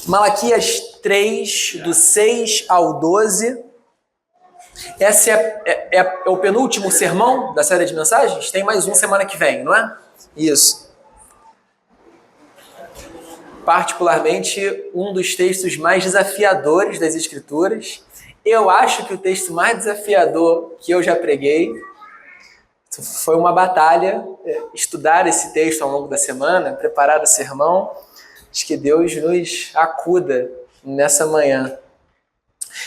Malaquias 3, do 6 ao 12. Esse é o penúltimo sermão da série de mensagens? Tem mais um semana que vem, não é? Isso. Particularmente, um dos textos mais desafiadores das Escrituras. Eu acho que o texto mais desafiador que eu já preguei. Foi uma batalha estudar esse texto ao longo da semana, preparar o sermão. Acho que Deus nos acuda nessa manhã.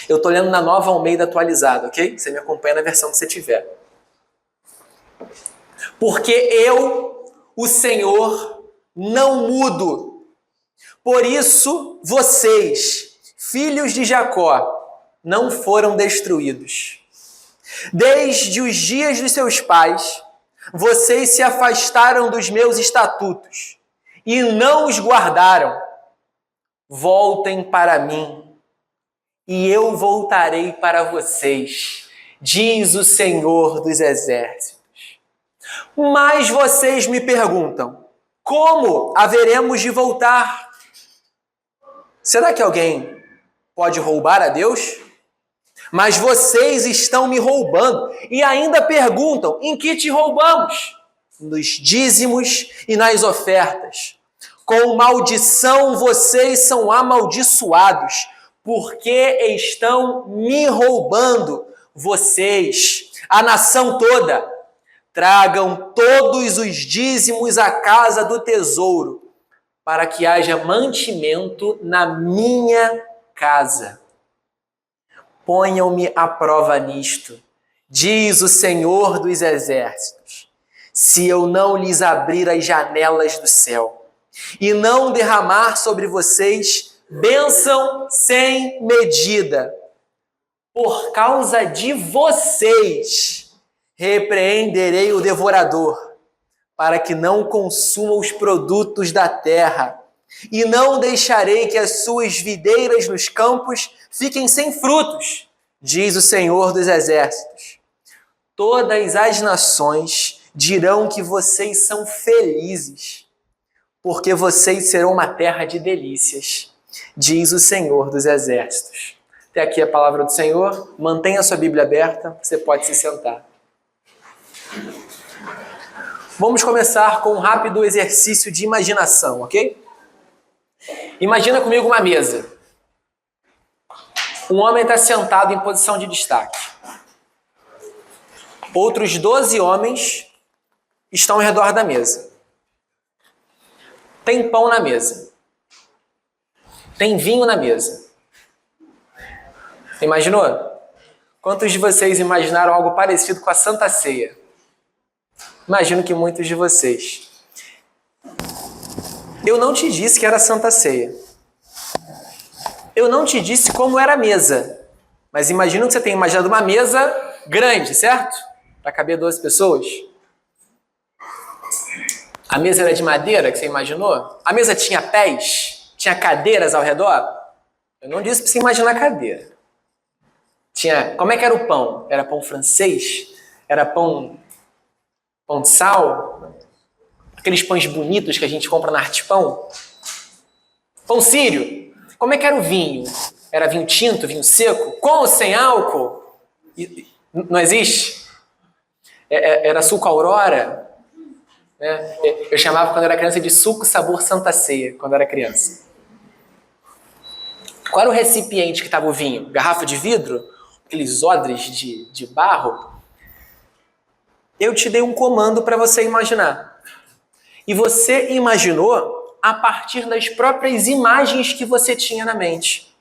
Eu estou lendo na Nova Almeida atualizada, ok? Você me acompanha na versão que você tiver. Porque eu, o Senhor, não mudo. Por isso, vocês, filhos de Jacó, não foram destruídos. Desde os dias dos seus pais, vocês se afastaram dos meus estatutos e não os guardaram. Voltem para mim, e eu voltarei para vocês, diz o Senhor dos Exércitos. Mas vocês me perguntam, como haveremos de voltar? Será que alguém pode roubar a Deus? Mas vocês estão me roubando e ainda perguntam, em que te roubamos? Nos dízimos e nas ofertas. Com maldição vocês são amaldiçoados, porque estão me roubando, vocês, a nação toda. Tragam todos os dízimos à casa do tesouro, para que haja mantimento na minha casa. Ponham-me à prova nisto, diz o Senhor dos Exércitos, se eu não lhes abrir as janelas do céu e não derramar sobre vocês bênção sem medida. Por causa de vocês, repreenderei o devorador, para que não consuma os produtos da terra, e não deixarei que as suas videiras nos campos fiquem sem frutos, diz o Senhor dos Exércitos. Todas as nações dirão que vocês são felizes, porque vocês serão uma terra de delícias, diz o Senhor dos Exércitos. Até aqui a palavra do Senhor. Mantenha a sua Bíblia aberta, você pode se sentar. Vamos começar com um rápido exercício de imaginação, ok? Imagina comigo uma mesa. Um homem está sentado em posição de destaque. Outros 12 homens estão ao redor da mesa. Tem pão na mesa. Tem vinho na mesa. Imaginou? Quantos de vocês imaginaram algo parecido com a Santa Ceia? Imagino que muitos de vocês. Eu não te disse que era Santa Ceia. Eu não te disse como era a mesa. Mas imagino que você tenha imaginado uma mesa grande, certo? Para caber 12 pessoas. A mesa era de madeira, que você imaginou? A mesa tinha pés? Tinha cadeiras ao redor? Eu não disse para você imaginar cadeira. Como é que era o pão? Era pão francês? Era pão de sal? Aqueles pães bonitos que a gente compra na Arte Pão? Pão sírio? Como é que era o vinho? Era vinho tinto, vinho seco? Com ou sem álcool? Não existe? Era suco Aurora? Eu chamava quando era criança de suco sabor Santa Ceia, quando era criança. Qual era o recipiente que estava o vinho? Garrafa de vidro? Aqueles odres de barro? Eu te dei um comando para você imaginar. E você imaginou a partir das próprias imagens que você tinha na mente.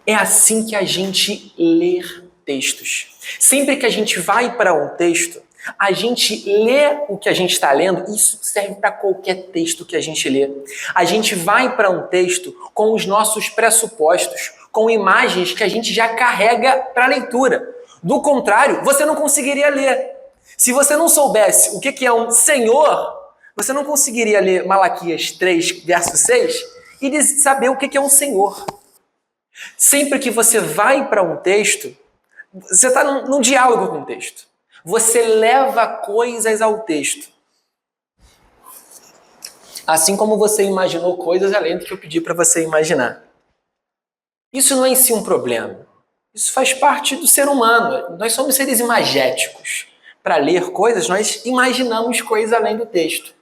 É assim que a gente lê textos. Sempre que a gente vai para um texto, a gente lê o que a gente está lendo. Isso serve para qualquer texto que a gente lê. A gente vai para um texto com os nossos pressupostos, com imagens que a gente já carrega para a leitura. Do contrário, você não conseguiria ler. Se você não soubesse o que é um senhor, você não conseguiria ler Malaquias 3, verso 6 e saber o que é um senhor. Sempre que você vai para um texto, você está num diálogo com o texto. Você leva coisas ao texto. Assim como você imaginou coisas além do que eu pedi para você imaginar. Isso não é em si um problema. Isso faz parte do ser humano. Nós somos seres imagéticos. Para ler coisas, nós imaginamos coisas além do texto.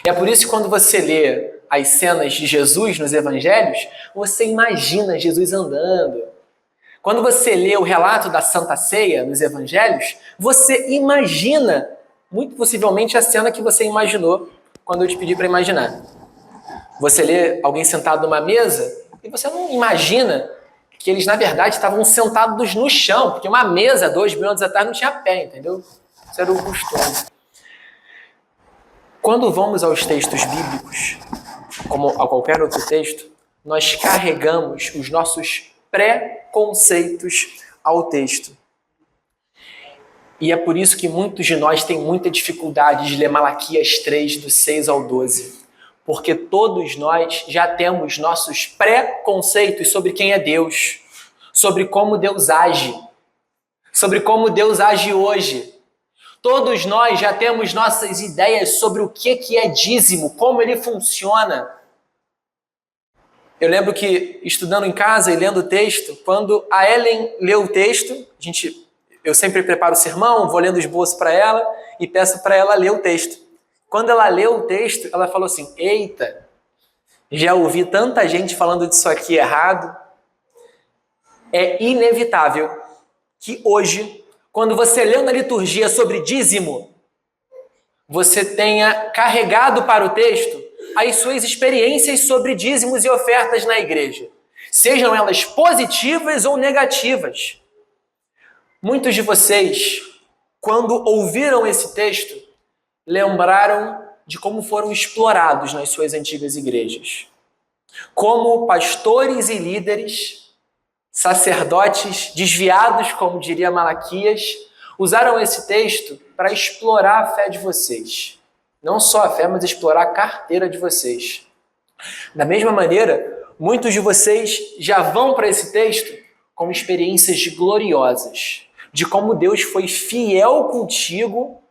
É por isso que quando você lê as cenas de Jesus nos evangelhos, você imagina Jesus andando. Quando você lê o relato da Santa Ceia nos evangelhos, você imagina, muito possivelmente, a cena que você imaginou quando eu te pedi para imaginar. Você lê alguém sentado numa mesa e você não imagina que eles, na verdade, estavam sentados no chão, porque uma mesa, 2.000 anos atrás, não tinha pé, entendeu? Isso era o costume. Quando vamos aos textos bíblicos, como a qualquer outro texto, nós carregamos os nossos pré-conceitos ao texto. E é por isso que muitos de nós têm muita dificuldade de ler Malaquias 3, do 6 ao 12. Porque todos nós já temos nossos pré-conceitos sobre quem é Deus, sobre como Deus age, sobre como Deus age hoje. Todos nós já temos nossas ideias sobre o que é dízimo, como ele funciona. Eu lembro que, estudando em casa e lendo o texto, quando a Ellen leu o texto, eu sempre preparo o sermão, vou lendo o esboço para ela e peço para ela ler o texto. Quando ela leu o texto, ela falou assim: eita, já ouvi tanta gente falando disso aqui errado. É inevitável que hoje, quando você leu na liturgia sobre dízimo, você tenha carregado para o texto as suas experiências sobre dízimos e ofertas na igreja, sejam elas positivas ou negativas. Muitos de vocês, quando ouviram esse texto, lembraram de como foram explorados nas suas antigas igrejas. Como pastores e líderes, sacerdotes desviados, como diria Malaquias, usaram esse texto para explorar a fé de vocês. Não só a fé, mas explorar a carteira de vocês. Da mesma maneira, muitos de vocês já vão para esse texto com experiências gloriosas, de como Deus foi fiel contigo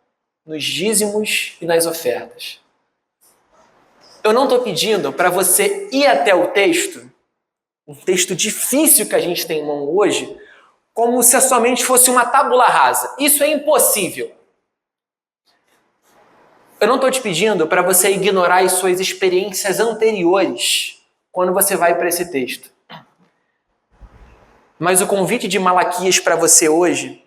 nos dízimos e nas ofertas. Eu não estou pedindo para você ir até o texto, um texto difícil que a gente tem em mão hoje, como se somente fosse uma tábula rasa. Isso é impossível. Eu não estou te pedindo para você ignorar as suas experiências anteriores quando você vai para esse texto. Mas o convite de Malaquias para você hoje,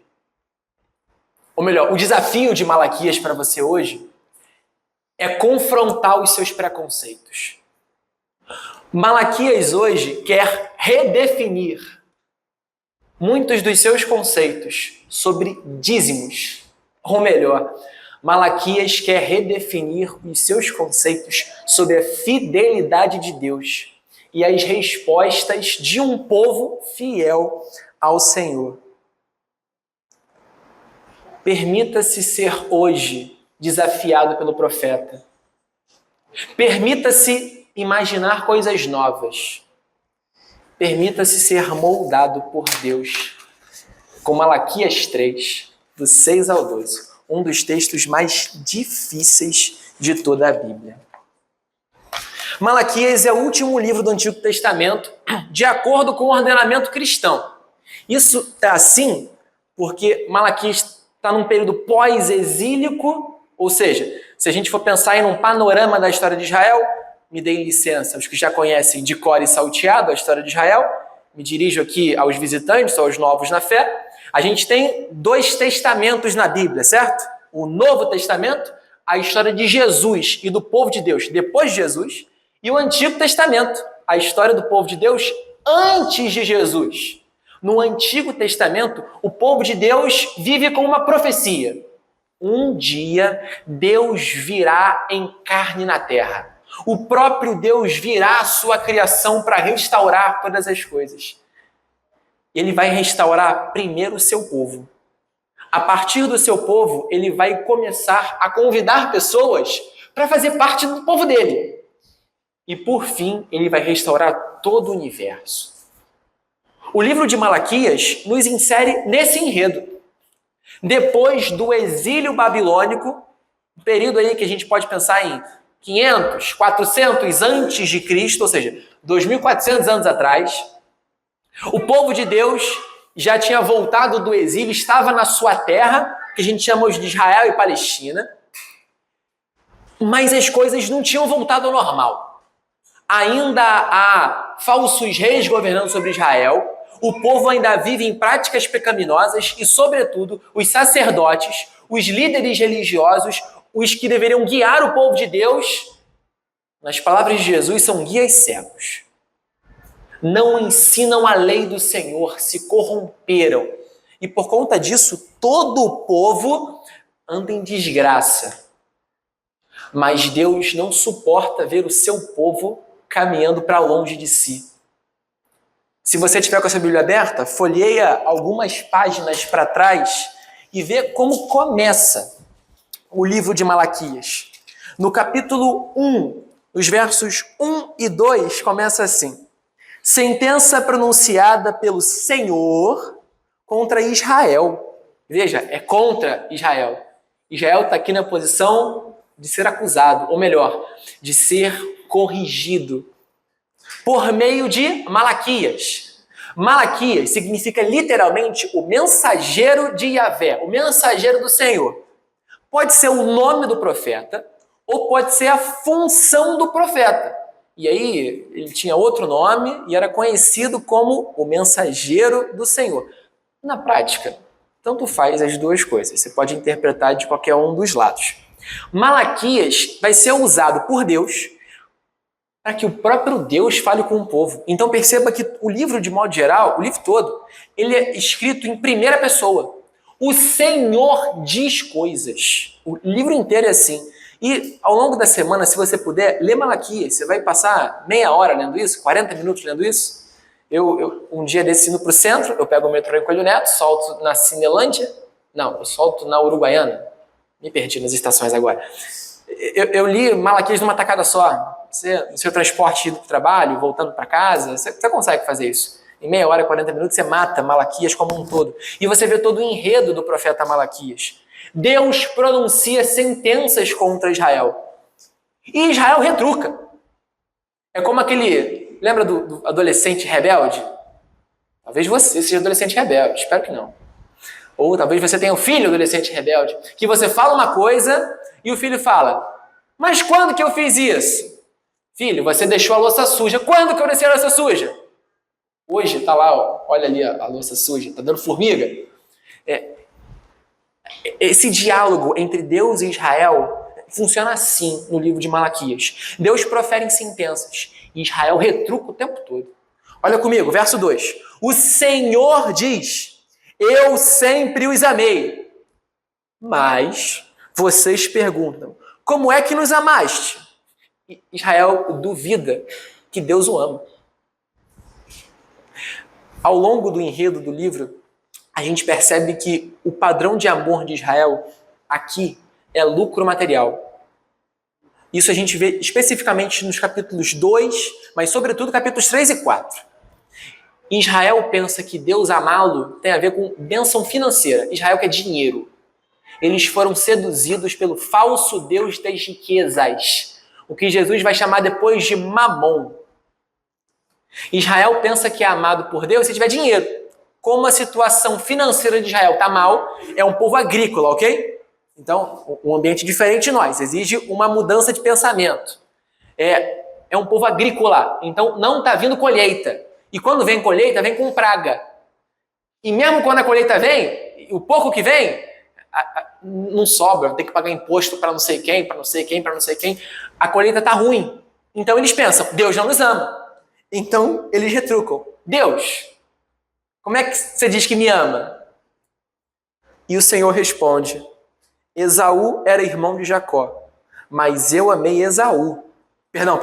ou melhor, o desafio de Malaquias para você hoje é confrontar os seus preconceitos. Malaquias hoje quer redefinir muitos dos seus conceitos sobre dízimos. Ou melhor, Malaquias quer redefinir os seus conceitos sobre a fidelidade de Deus e as respostas de um povo fiel ao Senhor. Permita-se ser hoje desafiado pelo profeta. Permita-se imaginar coisas novas. Permita-se ser moldado por Deus. Com Malaquias 3, do 6 ao 12, um dos textos mais difíceis de toda a Bíblia. Malaquias é o último livro do Antigo Testamento, de acordo com o ordenamento cristão. Isso é assim porque Malaquias está num período pós-exílico, ou seja, se a gente for pensar em um panorama da história de Israel, me deem licença, os que já conhecem de cor e salteado a história de Israel, me dirijo aqui aos visitantes, aos novos na fé, a gente tem 2 testamentos na Bíblia, certo? O Novo Testamento, a história de Jesus e do povo de Deus depois de Jesus, e o Antigo Testamento, a história do povo de Deus antes de Jesus. No Antigo Testamento, o povo de Deus vive com uma profecia. Um dia, Deus virá em carne na terra. O próprio Deus virá à sua criação para restaurar todas as coisas. Ele vai restaurar primeiro o seu povo. A partir do seu povo, ele vai começar a convidar pessoas para fazer parte do povo dele. E por fim, ele vai restaurar todo o universo. O livro de Malaquias nos insere nesse enredo. Depois do exílio babilônico, um período aí que a gente pode pensar em 500, 400 antes de Cristo, ou seja, 2.400 anos atrás, o povo de Deus já tinha voltado do exílio, estava na sua terra, que a gente chama hoje de Israel e Palestina, mas as coisas não tinham voltado ao normal. Ainda há falsos reis governando sobre Israel, o povo ainda vive em práticas pecaminosas e, sobretudo, os sacerdotes, os líderes religiosos, os que deveriam guiar o povo de Deus, nas palavras de Jesus, são guias cegos. Não ensinam a lei do Senhor, se corromperam. E por conta disso, todo o povo anda em desgraça. Mas Deus não suporta ver o seu povo caminhando para longe de si. Se você tiver com essa Bíblia aberta, folheia algumas páginas para trás e vê como começa o livro de Malaquias. No capítulo 1, os versos 1 e 2, começa assim: sentença pronunciada pelo Senhor contra Israel. Veja, é contra Israel. Israel está aqui na posição de ser acusado, ou melhor, de ser corrigido, por meio de Malaquias. Malaquias significa literalmente o mensageiro de Yahvé, o mensageiro do Senhor. Pode ser o nome do profeta, ou pode ser a função do profeta. E aí ele tinha outro nome e era conhecido como o mensageiro do Senhor. Na prática, tanto faz as duas coisas. Você pode interpretar de qualquer um dos lados. Malaquias vai ser usado por Deus para que o próprio Deus fale com o povo. Então perceba que o livro, de modo geral, o livro todo, ele é escrito em primeira pessoa. O Senhor diz coisas. O livro inteiro é assim. E ao longo da semana, se você puder, lê Malaquias. Você vai passar meia hora lendo isso, 40 minutos lendo isso. Eu um dia desse indo para o centro, eu pego o metrô em Coelho Neto, solto na Cinelândia. Não, eu solto na Uruguaiana. Me perdi nas estações agora. Eu li Malaquias numa tacada só. Você, no seu transporte indo para o trabalho, voltando para casa, você consegue fazer isso. Em meia hora, 40 minutos, você mata Malaquias como um todo. E você vê todo o enredo do profeta Malaquias. Deus pronuncia sentenças contra Israel. E Israel retruca. É como aquele... Lembra do adolescente rebelde? Talvez você seja adolescente rebelde, espero que não. Ou talvez você tenha um filho adolescente rebelde, que você fala uma coisa e o filho fala: mas quando que eu fiz isso? Filho, você deixou a louça suja. Quando que eu deixei a louça suja? Hoje, tá lá, ó, olha ali a louça suja, tá dando formiga. Esse diálogo entre Deus e Israel funciona assim no livro de Malaquias. Deus profere sentenças e Israel retruca o tempo todo. Olha comigo, verso 2. O Senhor diz: eu sempre os amei. Mas vocês perguntam: como é que nos amaste? Israel duvida que Deus o ama. Ao longo do enredo do livro, a gente percebe que o padrão de amor de Israel aqui é lucro material. Isso a gente vê especificamente nos capítulos 2, mas sobretudo capítulos 3 e 4. Israel pensa que Deus amá-lo tem a ver com bênção financeira. Israel quer dinheiro. Eles foram seduzidos pelo falso Deus das riquezas, o que Jesus vai chamar depois de Mamon. Israel pensa que é amado por Deus se tiver dinheiro. Como a situação financeira de Israel está mal, é um povo agrícola, ok? Então, um ambiente diferente de nós, exige uma mudança de pensamento. É um povo agrícola, então não está vindo colheita. E quando vem colheita, vem com praga. E mesmo quando a colheita vem, o pouco que vem, não sobra, tem que pagar imposto para não sei quem, para não sei quem, para não sei quem. A colheita está ruim. Então eles pensam: Deus não nos ama. Então eles retrucam: Deus, como é que você diz que me ama? E o Senhor responde: Esaú era irmão de Jacó, mas eu amei Esaú. Perdão,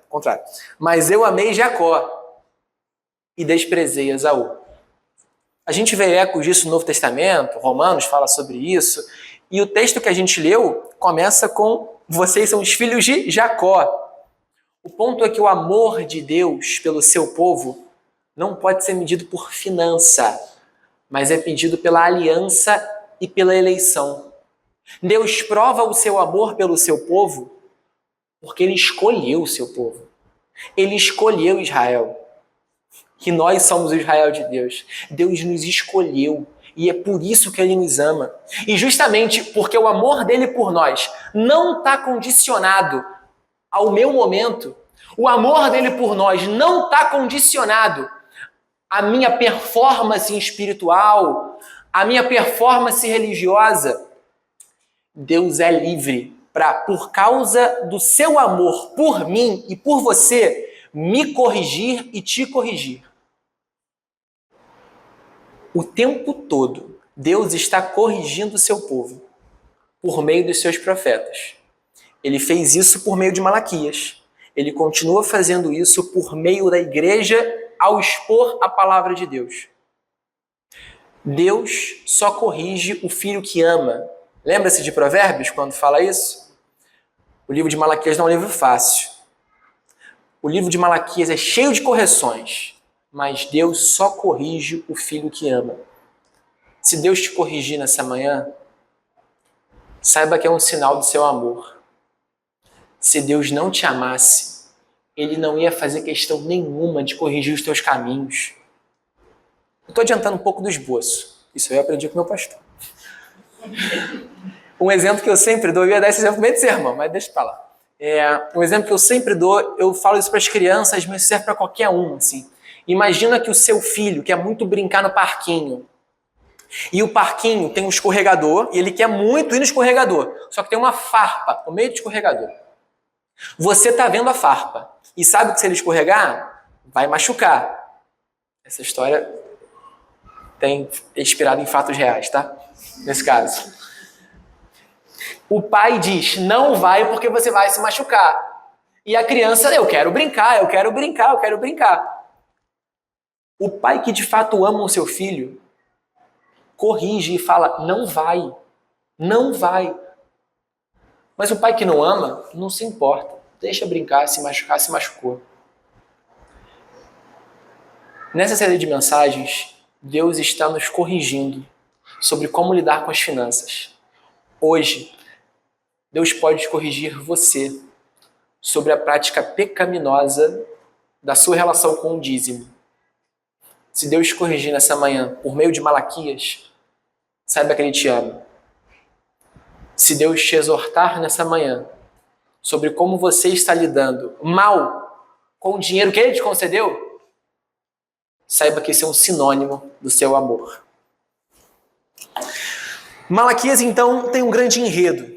contrário. Mas eu amei Jacó e desprezei Esaú. A gente vê ecos disso no Novo Testamento, Romanos fala sobre isso, e o texto que a gente leu começa com: vocês são os filhos de Jacó. O ponto é que o amor de Deus pelo seu povo não pode ser medido por finança, mas é medido pela aliança e pela eleição. Deus prova o seu amor pelo seu povo Porque ele escolheu o seu povo. Ele escolheu Israel. Que nós somos o Israel de Deus. Deus nos escolheu. E é por isso que ele nos ama. E justamente porque o amor dele por nós não está condicionado ao meu momento, o amor dele por nós não está condicionado à minha performance espiritual, à minha performance religiosa. Deus é livre para, por causa do seu amor por mim e por você, me corrigir e te corrigir. O tempo todo, Deus está corrigindo o seu povo por meio dos seus profetas. Ele fez isso por meio de Malaquias. Ele continua fazendo isso por meio da igreja ao expor a palavra de Deus. Deus só corrige o filho que ama. Lembra-se de Provérbios quando fala isso? O livro de Malaquias não é um livro fácil. O livro de Malaquias é cheio de correções, mas Deus só corrige o filho que ama. Se Deus te corrigir nessa manhã, saiba que é um sinal do seu amor. Se Deus não te amasse, Ele não ia fazer questão nenhuma de corrigir os teus caminhos. Eu estou adiantando um pouco do esboço. Isso eu aprendi com meu pastor. Um exemplo que eu sempre dou, eu ia dar esse exemplo no meio de sermão, mas deixa pra lá. Um exemplo que eu sempre dou, eu falo isso para as crianças, mas serve para qualquer um. Assim. Imagina que o seu filho quer muito brincar no parquinho. E o parquinho tem um escorregador, e ele quer muito ir no escorregador. Só que tem uma farpa no meio do escorregador. Você está vendo a farpa e sabe que se ele escorregar, vai machucar. Essa história é inspirada em fatos reais, tá? Nesse caso. O pai diz, não vai porque você vai se machucar. E a criança, eu quero brincar, eu quero brincar, eu quero brincar. O pai que de fato ama o seu filho, corrige e fala, não vai, não vai. Mas o pai que não ama, não se importa. Deixa brincar, se machucar, se machucou. Nessa série de mensagens, Deus está nos corrigindo sobre como lidar com as finanças. Hoje, Deus pode corrigir você sobre a prática pecaminosa da sua relação com o dízimo. Se Deus te corrigir nessa manhã por meio de Malaquias, saiba que Ele te ama. Se Deus te exortar nessa manhã sobre como você está lidando mal com o dinheiro que Ele te concedeu, saiba que isso é um sinônimo do seu amor. Malaquias, então, tem um grande enredo.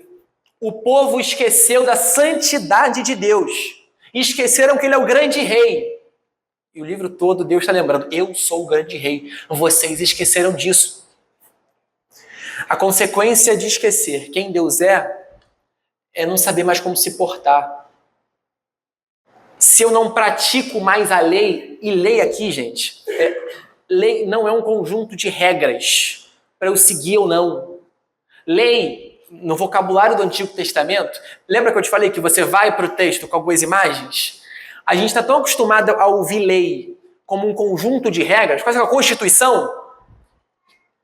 O povo esqueceu da santidade de Deus. Esqueceram que Ele é o grande rei. E o livro todo Deus está lembrando, eu sou o grande rei. Vocês esqueceram disso. A consequência de esquecer quem Deus é não saber mais como se portar. Se eu não pratico mais a lei, e lei aqui, gente, lei não é um conjunto de regras para eu seguir ou não. Lei, no vocabulário do Antigo Testamento, lembra que eu te falei que você vai para o texto com algumas imagens? A gente está tão acostumado a ouvir lei como um conjunto de regras, quase que a Constituição.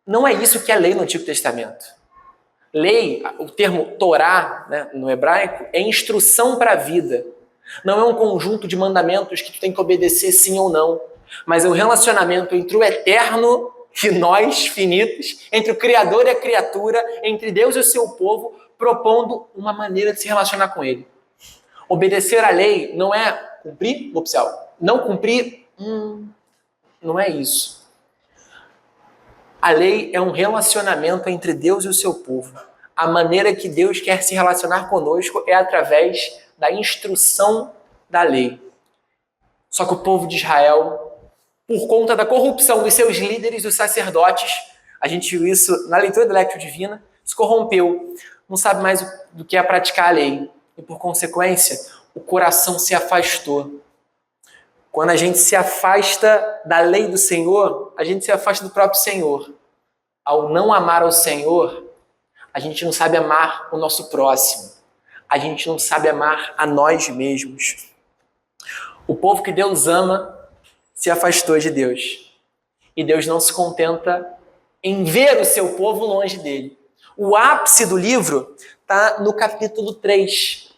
Não é isso que é lei no Antigo Testamento. Lei, o termo Torá, né, no hebraico, é instrução para a vida. Não é um conjunto de mandamentos que tu tem que obedecer sim ou não, mas é um relacionamento entre o eterno e nós, finitos, entre o Criador e a criatura, entre Deus e o seu povo, propondo uma maneira de se relacionar com Ele. Obedecer à lei não é cumprir, oficial. Não cumprir, não é isso. A lei é um relacionamento entre Deus e o seu povo. A maneira que Deus quer se relacionar conosco é através da instrução da lei. Só que o povo de Israel, por conta da corrupção dos seus líderes, dos sacerdotes, a gente viu isso na leitura da Lectio Divina, se corrompeu, não sabe mais do que é praticar a lei. E por consequência, o coração se afastou. Quando a gente se afasta da lei do Senhor, a gente se afasta do próprio Senhor. Ao não amar ao Senhor, a gente não sabe amar o nosso próximo. A gente não sabe amar a nós mesmos. O povo que Deus ama se afastou de Deus. E Deus não se contenta em ver o seu povo longe dele. O ápice do livro está no capítulo 3.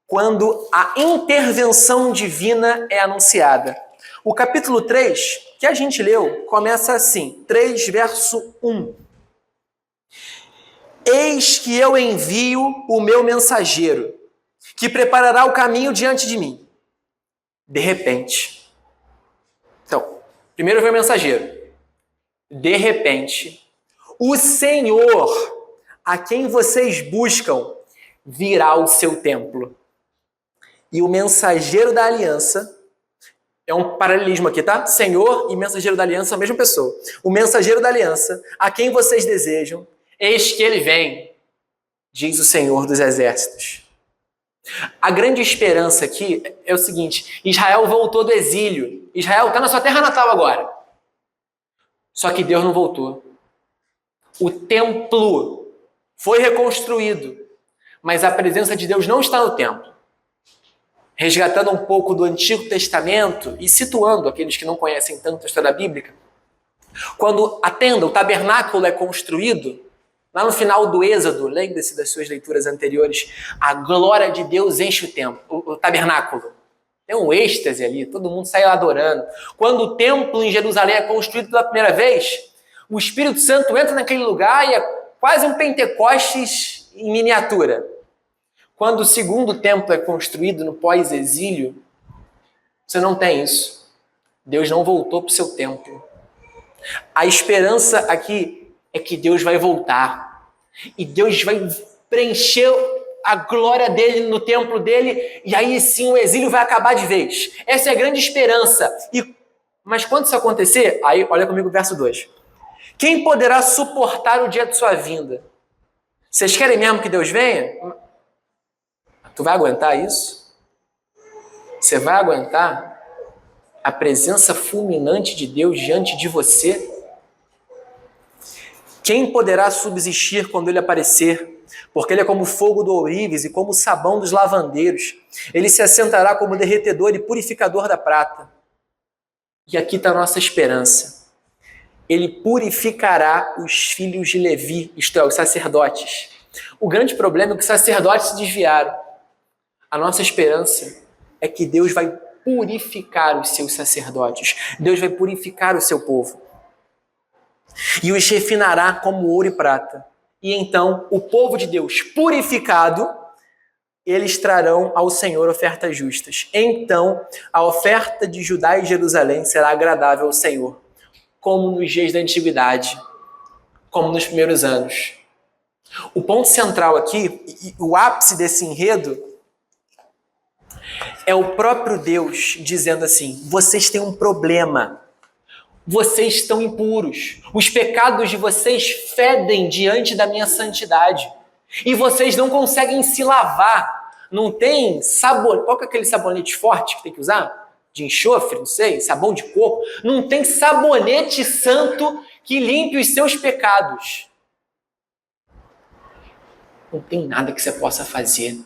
quando a intervenção divina é anunciada. O capítulo 3, que a gente leu, começa assim, 3, verso 1. Eis que eu envio o meu mensageiro, que preparará o caminho diante de mim. De repente. Então, primeiro veio o mensageiro. De repente, o Senhor, a quem vocês buscam, virá ao seu templo. E o mensageiro da aliança, é um paralelismo aqui, tá? Senhor e mensageiro da aliança, a mesma pessoa. O mensageiro da aliança, a quem vocês desejam, eis que ele vem, diz o Senhor dos exércitos. A grande esperança aqui é o seguinte: Israel voltou do exílio. Israel está na sua terra natal agora. Só que Deus não voltou. O templo foi reconstruído, mas a presença de Deus não está no templo. Resgatando um pouco do Antigo Testamento e situando aqueles que não conhecem tanto a história bíblica, quando a tenda, o tabernáculo é construído, lá no final do Êxodo, lembre-se das suas leituras anteriores, a glória de Deus enche o templo, o tabernáculo. Tem um êxtase ali, todo mundo sai adorando. Quando o templo em Jerusalém é construído pela primeira vez, o Espírito Santo entra naquele lugar e é quase um Pentecostes em miniatura. Quando o segundo templo é construído no pós-exílio, você não tem isso. Deus não voltou para o seu templo. A esperança aqui é que Deus vai voltar. E Deus vai preencher a glória dele no templo dele, e aí sim o exílio vai acabar de vez. Essa é a grande esperança. Mas quando isso acontecer, aí olha comigo o verso 2. Quem poderá suportar o dia de sua vinda? Vocês querem mesmo que Deus venha? Tu vai aguentar isso? Você vai aguentar a presença fulminante de Deus diante de você? Quem poderá subsistir quando ele aparecer? Porque ele é como o fogo do ourives e como o sabão dos lavandeiros. Ele se assentará como derretedor e purificador da prata. E aqui está a nossa esperança. Ele purificará os filhos de Levi, isto é, os sacerdotes. O grande problema é que os sacerdotes se desviaram. A nossa esperança é que Deus vai purificar os seus sacerdotes. Deus vai purificar o seu povo. E os refinará como ouro e prata. E então, o povo de Deus purificado, eles trarão ao Senhor ofertas justas. Então, a oferta de Judá e Jerusalém será agradável ao Senhor, como nos dias da antiguidade, como nos primeiros anos. O ponto central aqui, o ápice desse enredo, é o próprio Deus dizendo assim: vocês têm um problema. Vocês estão impuros. Os pecados de vocês fedem diante da minha santidade. E vocês não conseguem se lavar. Não tem sabonete. Qual que é aquele sabonete forte que tem que usar? De enxofre, não sei, sabão de coco. Não tem sabonete santo que limpe os seus pecados. Não tem nada que você possa fazer.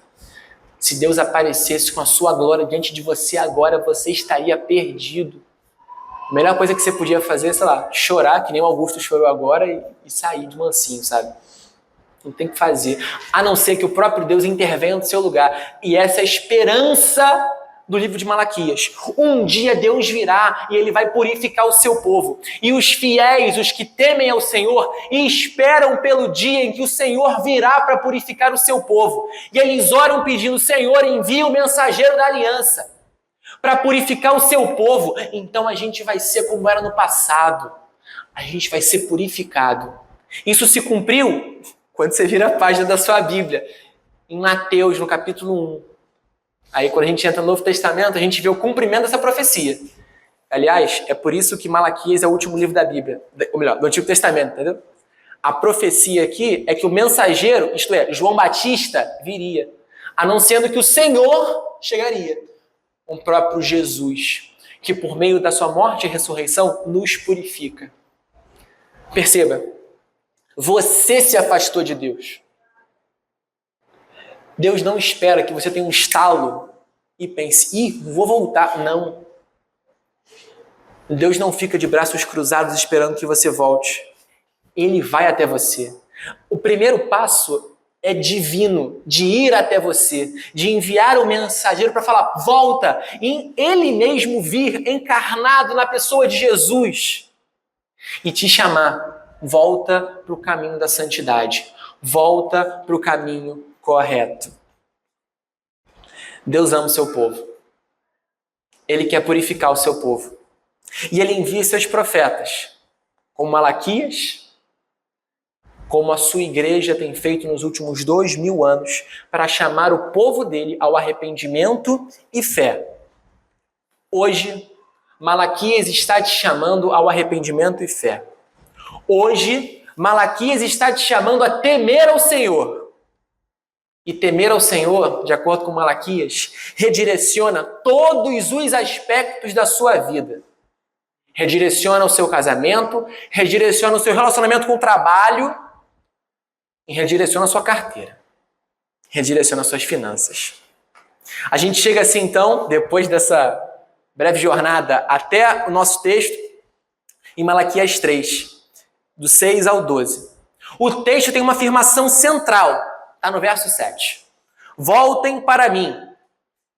Se Deus aparecesse com a sua glória diante de você agora, você estaria perdido. A melhor coisa que você podia fazer, sei lá, chorar, que nem o Augusto chorou agora, e sair de mansinho, sabe? Não tem o que fazer. A não ser que o próprio Deus intervenha no seu lugar. E essa é a esperança do livro de Malaquias. Um dia Deus virá e ele vai purificar o seu povo. E os fiéis, os que temem ao Senhor, e esperam pelo dia em que o Senhor virá para purificar o seu povo. E eles oram pedindo: Senhor, envia o mensageiro da aliança para purificar o seu povo. Então a gente vai ser como era no passado. A gente vai ser purificado. Isso se cumpriu quando você vira a página da sua Bíblia, em Mateus, no capítulo 1. Aí quando a gente entra no Novo Testamento, a gente vê o cumprimento dessa profecia. Aliás, é por isso que Malaquias é o último livro da Bíblia, ou melhor, do Antigo Testamento, entendeu? A profecia aqui é que o mensageiro, isto é, João Batista, viria, anunciando que o Senhor chegaria. O próprio Jesus, que por meio da sua morte e ressurreição nos purifica. Perceba, você se afastou de Deus. Deus não espera que você tenha um estalo e pense: vou voltar. Não. Deus não fica de braços cruzados esperando que você volte. Ele vai até você. O primeiro passo é divino de ir até você, de enviar o mensageiro para falar, volta, e ele mesmo vir encarnado na pessoa de Jesus e te chamar, volta para o caminho da santidade, volta para o caminho correto. Deus ama o seu povo. Ele quer purificar o seu povo. E ele envia seus profetas, como Malaquias, como a sua igreja tem feito nos últimos 2000 anos, para chamar o povo dele ao arrependimento e fé. Hoje, Malaquias está te chamando ao arrependimento e fé. Hoje, Malaquias está te chamando a temer ao Senhor. E temer ao Senhor, de acordo com Malaquias, redireciona todos os aspectos da sua vida. Redireciona o seu casamento, redireciona o seu relacionamento com o trabalho e redireciona a sua carteira. Redireciona as suas finanças. A gente chega assim, então, depois dessa breve jornada até o nosso texto, em Malaquias 3, do 6 ao 12. O texto tem uma afirmação central, está no verso 7. Voltem para mim,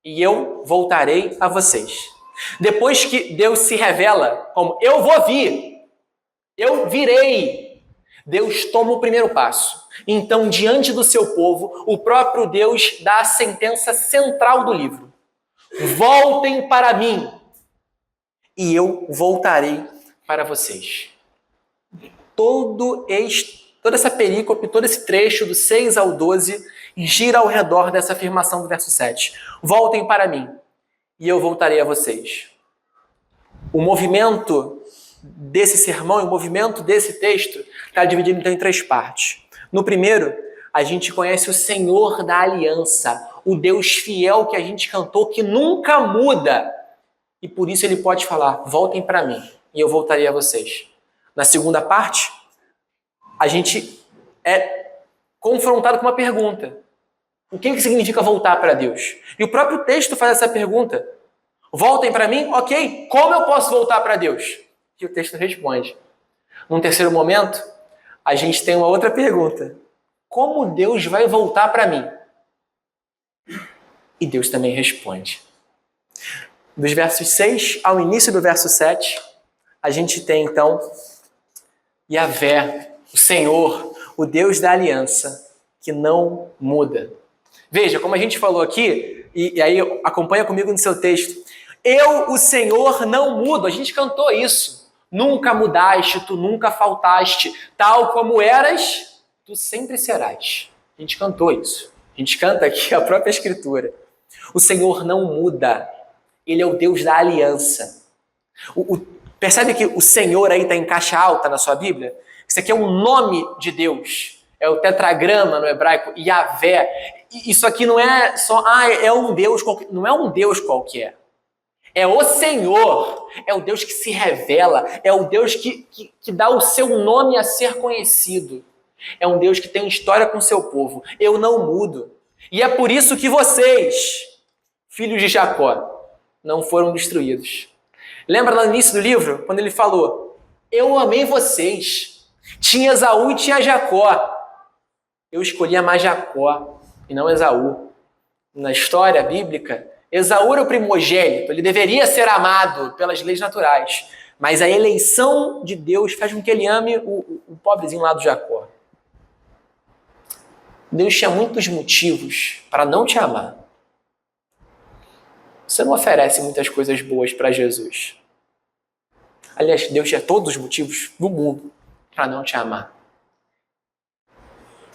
e eu voltarei a vocês. Depois que Deus se revela como eu vou vir, eu virei, Deus toma o primeiro passo. Então, diante do seu povo, o próprio Deus dá a sentença central do livro. Voltem para mim, e eu voltarei para vocês. Toda essa perícope, todo esse trecho do 6 ao 12 gira ao redor dessa afirmação do verso 7. Voltem para mim, e eu voltarei a vocês. O movimento desse sermão e o movimento desse texto está dividido então em 3 partes. No primeiro, a gente conhece o Senhor da aliança, o Deus fiel que a gente cantou, que nunca muda. E por isso ele pode falar, voltem para mim, e eu voltarei a vocês. Na segunda parte, a gente é confrontado com uma pergunta. O que significa voltar para Deus? E o próprio texto faz essa pergunta. Voltem para mim? Ok. Como eu posso voltar para Deus? E o texto responde. Num terceiro momento, a gente tem uma outra pergunta. Como Deus vai voltar para mim? E Deus também responde. Dos versos 6 ao início do verso 7, a gente tem então Yahvé, o Senhor, o Deus da aliança, que não muda. Veja, como a gente falou aqui, e aí acompanha comigo no seu texto. Eu, o Senhor, não mudo. A gente cantou isso. Nunca mudaste, tu nunca faltaste. Tal como eras, tu sempre serás. A gente cantou isso. A gente canta aqui a própria Escritura. O Senhor não muda. Ele é o Deus da aliança. Percebe que o Senhor aí está em caixa alta na sua Bíblia? Isso aqui é um nome de Deus. É o tetragrama no hebraico, Yahvé. Isso aqui não é só, é um Deus qualquer. Não é um Deus qualquer. É o Senhor. É o Deus que se revela. É o Deus que dá o seu nome a ser conhecido. É um Deus que tem história com o seu povo. Eu não mudo. E é por isso que vocês, filhos de Jacó, não foram destruídos. Lembra lá no início do livro, quando ele falou, eu amei vocês. Tinha Esaú e tinha Jacó. Eu escolhi amar Jacó e não Esaú. Na história bíblica, Esaú era o primogênito, ele deveria ser amado pelas leis naturais. Mas a eleição de Deus faz com que ele ame o pobrezinho lá do Jacó. Deus tinha muitos motivos para não te amar. Você não oferece muitas coisas boas para Jesus. Aliás, Deus tinha todos os motivos do mundo para não te amar.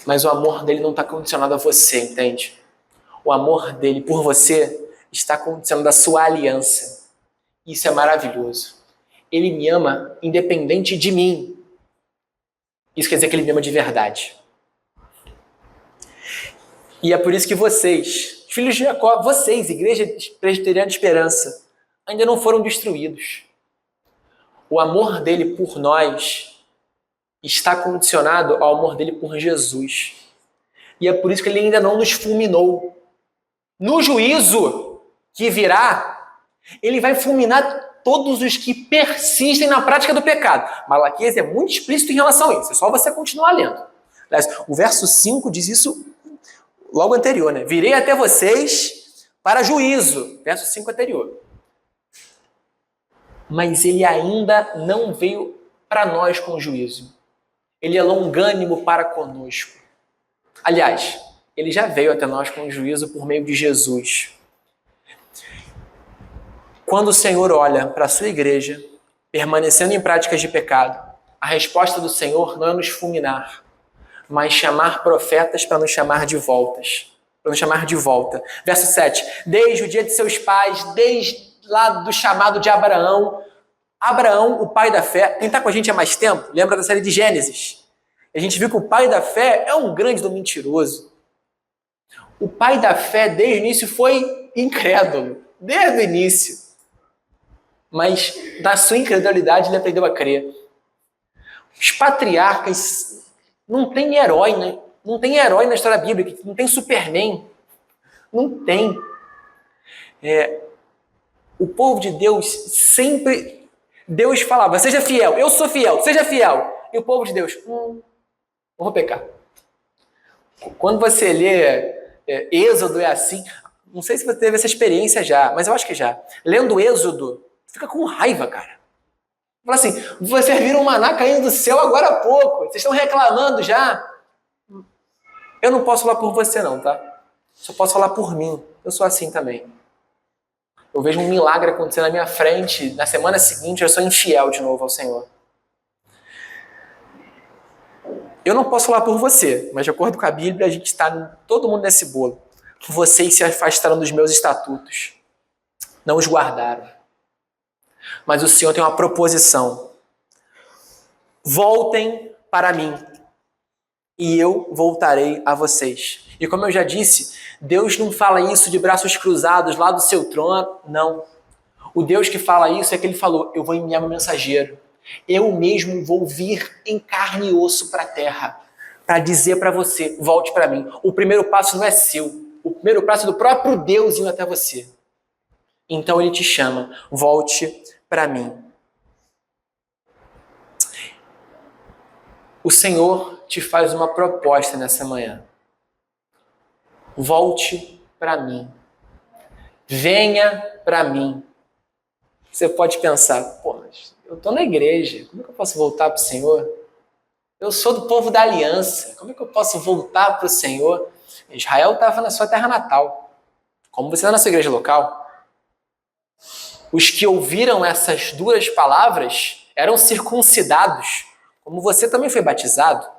Mas o amor dele não está condicionado a você, entende? O amor dele por você está condicionado à sua aliança. Isso é maravilhoso. Ele me ama independente de mim. Isso quer dizer que ele me ama de verdade. E é por isso que vocês, filhos de Jacó, vocês, Igreja Presbiteriana de Esperança, ainda não foram destruídos. O amor dele por nós está condicionado ao amor dele por Jesus. E é por isso que ele ainda não nos fulminou. No juízo que virá, ele vai fulminar todos os que persistem na prática do pecado. Malaquias é muito explícito em relação a isso. É só você continuar lendo. O verso 5 diz isso logo anterior, né? Virei até vocês para juízo, verso 5 anterior. Mas ele ainda não veio para nós com juízo. Ele é longânimo para conosco. Aliás, ele já veio até nós com juízo por meio de Jesus. Quando o Senhor olha para a sua igreja, permanecendo em práticas de pecado, a resposta do Senhor não é nos fulminar, mas chamar profetas para nos chamar de voltas. Para nos chamar de volta. Verso 7. Desde o dia de seus pais, desde lá do chamado de Abraão, o pai da fé, quem está com a gente há mais tempo, lembra da série de Gênesis? A gente viu que o pai da fé é um grande do mentiroso. O pai da fé, desde o início, foi incrédulo. Desde o início. Mas, na sua incredulidade, ele aprendeu a crer. Os patriarcas não tem herói, né? Não tem herói na história bíblica. Não tem Superman. Não tem. O povo de Deus sempre... Deus falava, seja fiel, eu sou fiel, seja fiel. E o povo de Deus, não vou pecar. Quando você lê Êxodo, é assim. Não sei se você teve essa experiência já, mas eu acho que já. Lendo Êxodo, fica com raiva, cara. Fala assim, vocês viram um maná caindo do céu agora há pouco. Vocês estão reclamando já. Eu não posso falar por você não, tá? Só posso falar por mim. Eu sou assim também. Eu vejo um milagre acontecer na minha frente. Na semana seguinte, eu sou infiel de novo ao Senhor. Eu não posso falar por você, mas de acordo com a Bíblia, a gente está todo mundo nesse bolo. Vocês se afastaram dos meus estatutos. Não os guardaram. Mas o Senhor tem uma proposição. Voltem para mim e eu voltarei a vocês. E como eu já disse, Deus não fala isso de braços cruzados lá do seu trono, não. O Deus que fala isso é que ele falou, eu vou enviar meu mensageiro. Eu mesmo vou vir em carne e osso para a terra para dizer para você, volte para mim. O primeiro passo não é seu. O primeiro passo é do próprio Deus indo até você. Então ele te chama, volte para mim. O Senhor te faz uma proposta nessa manhã. Volte para mim. Venha para mim. Você pode pensar, pô, mas eu estou na igreja, como é que eu posso voltar para o Senhor? Eu sou do povo da aliança, como é que eu posso voltar para o Senhor? Israel estava na sua terra natal, como você está na sua igreja local. Os que ouviram essas duras palavras eram circuncidados, como você também foi batizado.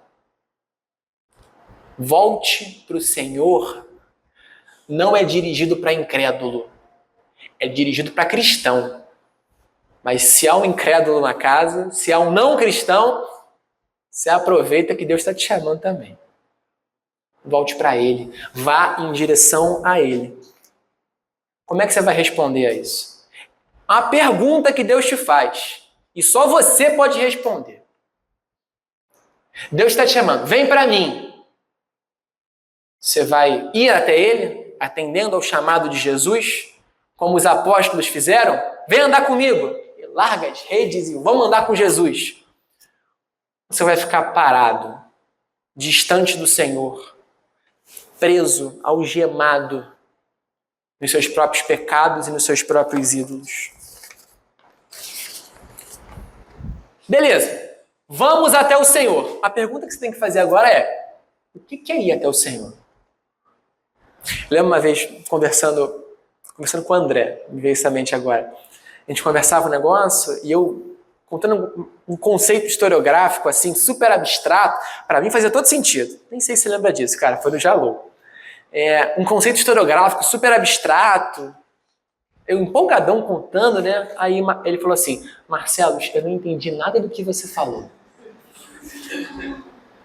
Volte para o Senhor não é dirigido para incrédulo, é dirigido para cristão. Mas se há um incrédulo na casa, se há um não cristão, você aproveita que Deus está te chamando também. Volte para Ele, vá em direção a Ele. Como é que você vai responder a isso? A pergunta que Deus te faz, e só você pode responder. Deus está te chamando, vem para mim. Você vai ir até Ele, atendendo ao chamado de Jesus, como os apóstolos fizeram? Vem andar comigo. Larga as redes e vamos andar com Jesus. Você vai ficar parado, distante do Senhor, preso, algemado nos seus próprios pecados e nos seus próprios ídolos. Beleza, vamos até o Senhor. A pergunta que você tem que fazer agora é, o que é ir até o Senhor? Lembro uma vez, conversando com o André, me veio isso à mente agora. A gente conversava um negócio e eu, contando um conceito historiográfico, assim, super abstrato, para mim fazia todo sentido. Nem sei se você lembra disso, cara, foi do Jalô. Um conceito historiográfico super abstrato, eu empolgadão contando, né? Aí ele falou assim, Marcelo, eu não entendi nada do que você falou.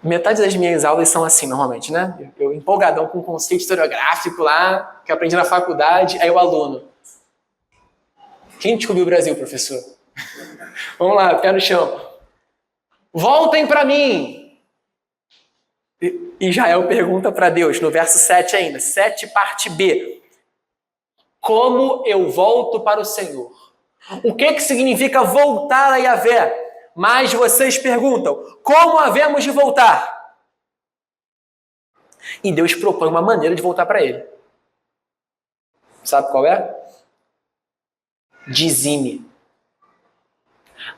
Metade das minhas aulas são assim, normalmente, né? Eu empolgadão com um conceito historiográfico lá, que eu aprendi na faculdade, aí o aluno. Quem descobriu o Brasil, professor? Vamos lá, pé no chão. Voltem para mim! E Israel pergunta para Deus, no verso 7 ainda, 7 parte B. Como eu volto para o Senhor? O que significa voltar a Yahvé? Mas vocês perguntam, como havemos de voltar? E Deus propõe uma maneira de voltar para ele. Sabe qual é? Dizime.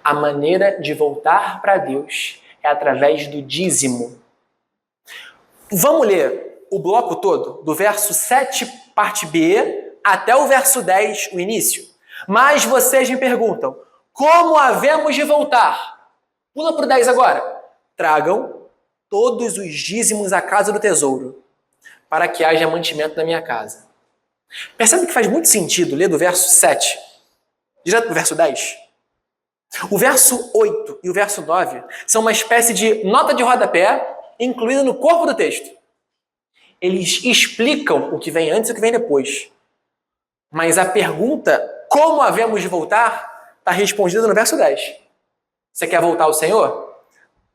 A maneira de voltar para Deus é através do dízimo. Vamos ler o bloco todo, do verso 7, parte B, até o verso 10, o início. Mas vocês me perguntam, como havemos de voltar? Pula para o 10 agora. Tragam todos os dízimos à casa do tesouro, para que haja mantimento na minha casa. Percebe que faz muito sentido ler do verso 7 direto para o verso 10? O verso 8 e o verso 9 são uma espécie de nota de rodapé incluída no corpo do texto. Eles explicam o que vem antes e o que vem depois. Mas a pergunta, como havemos de voltar, está respondida no verso 10. Você quer voltar ao Senhor?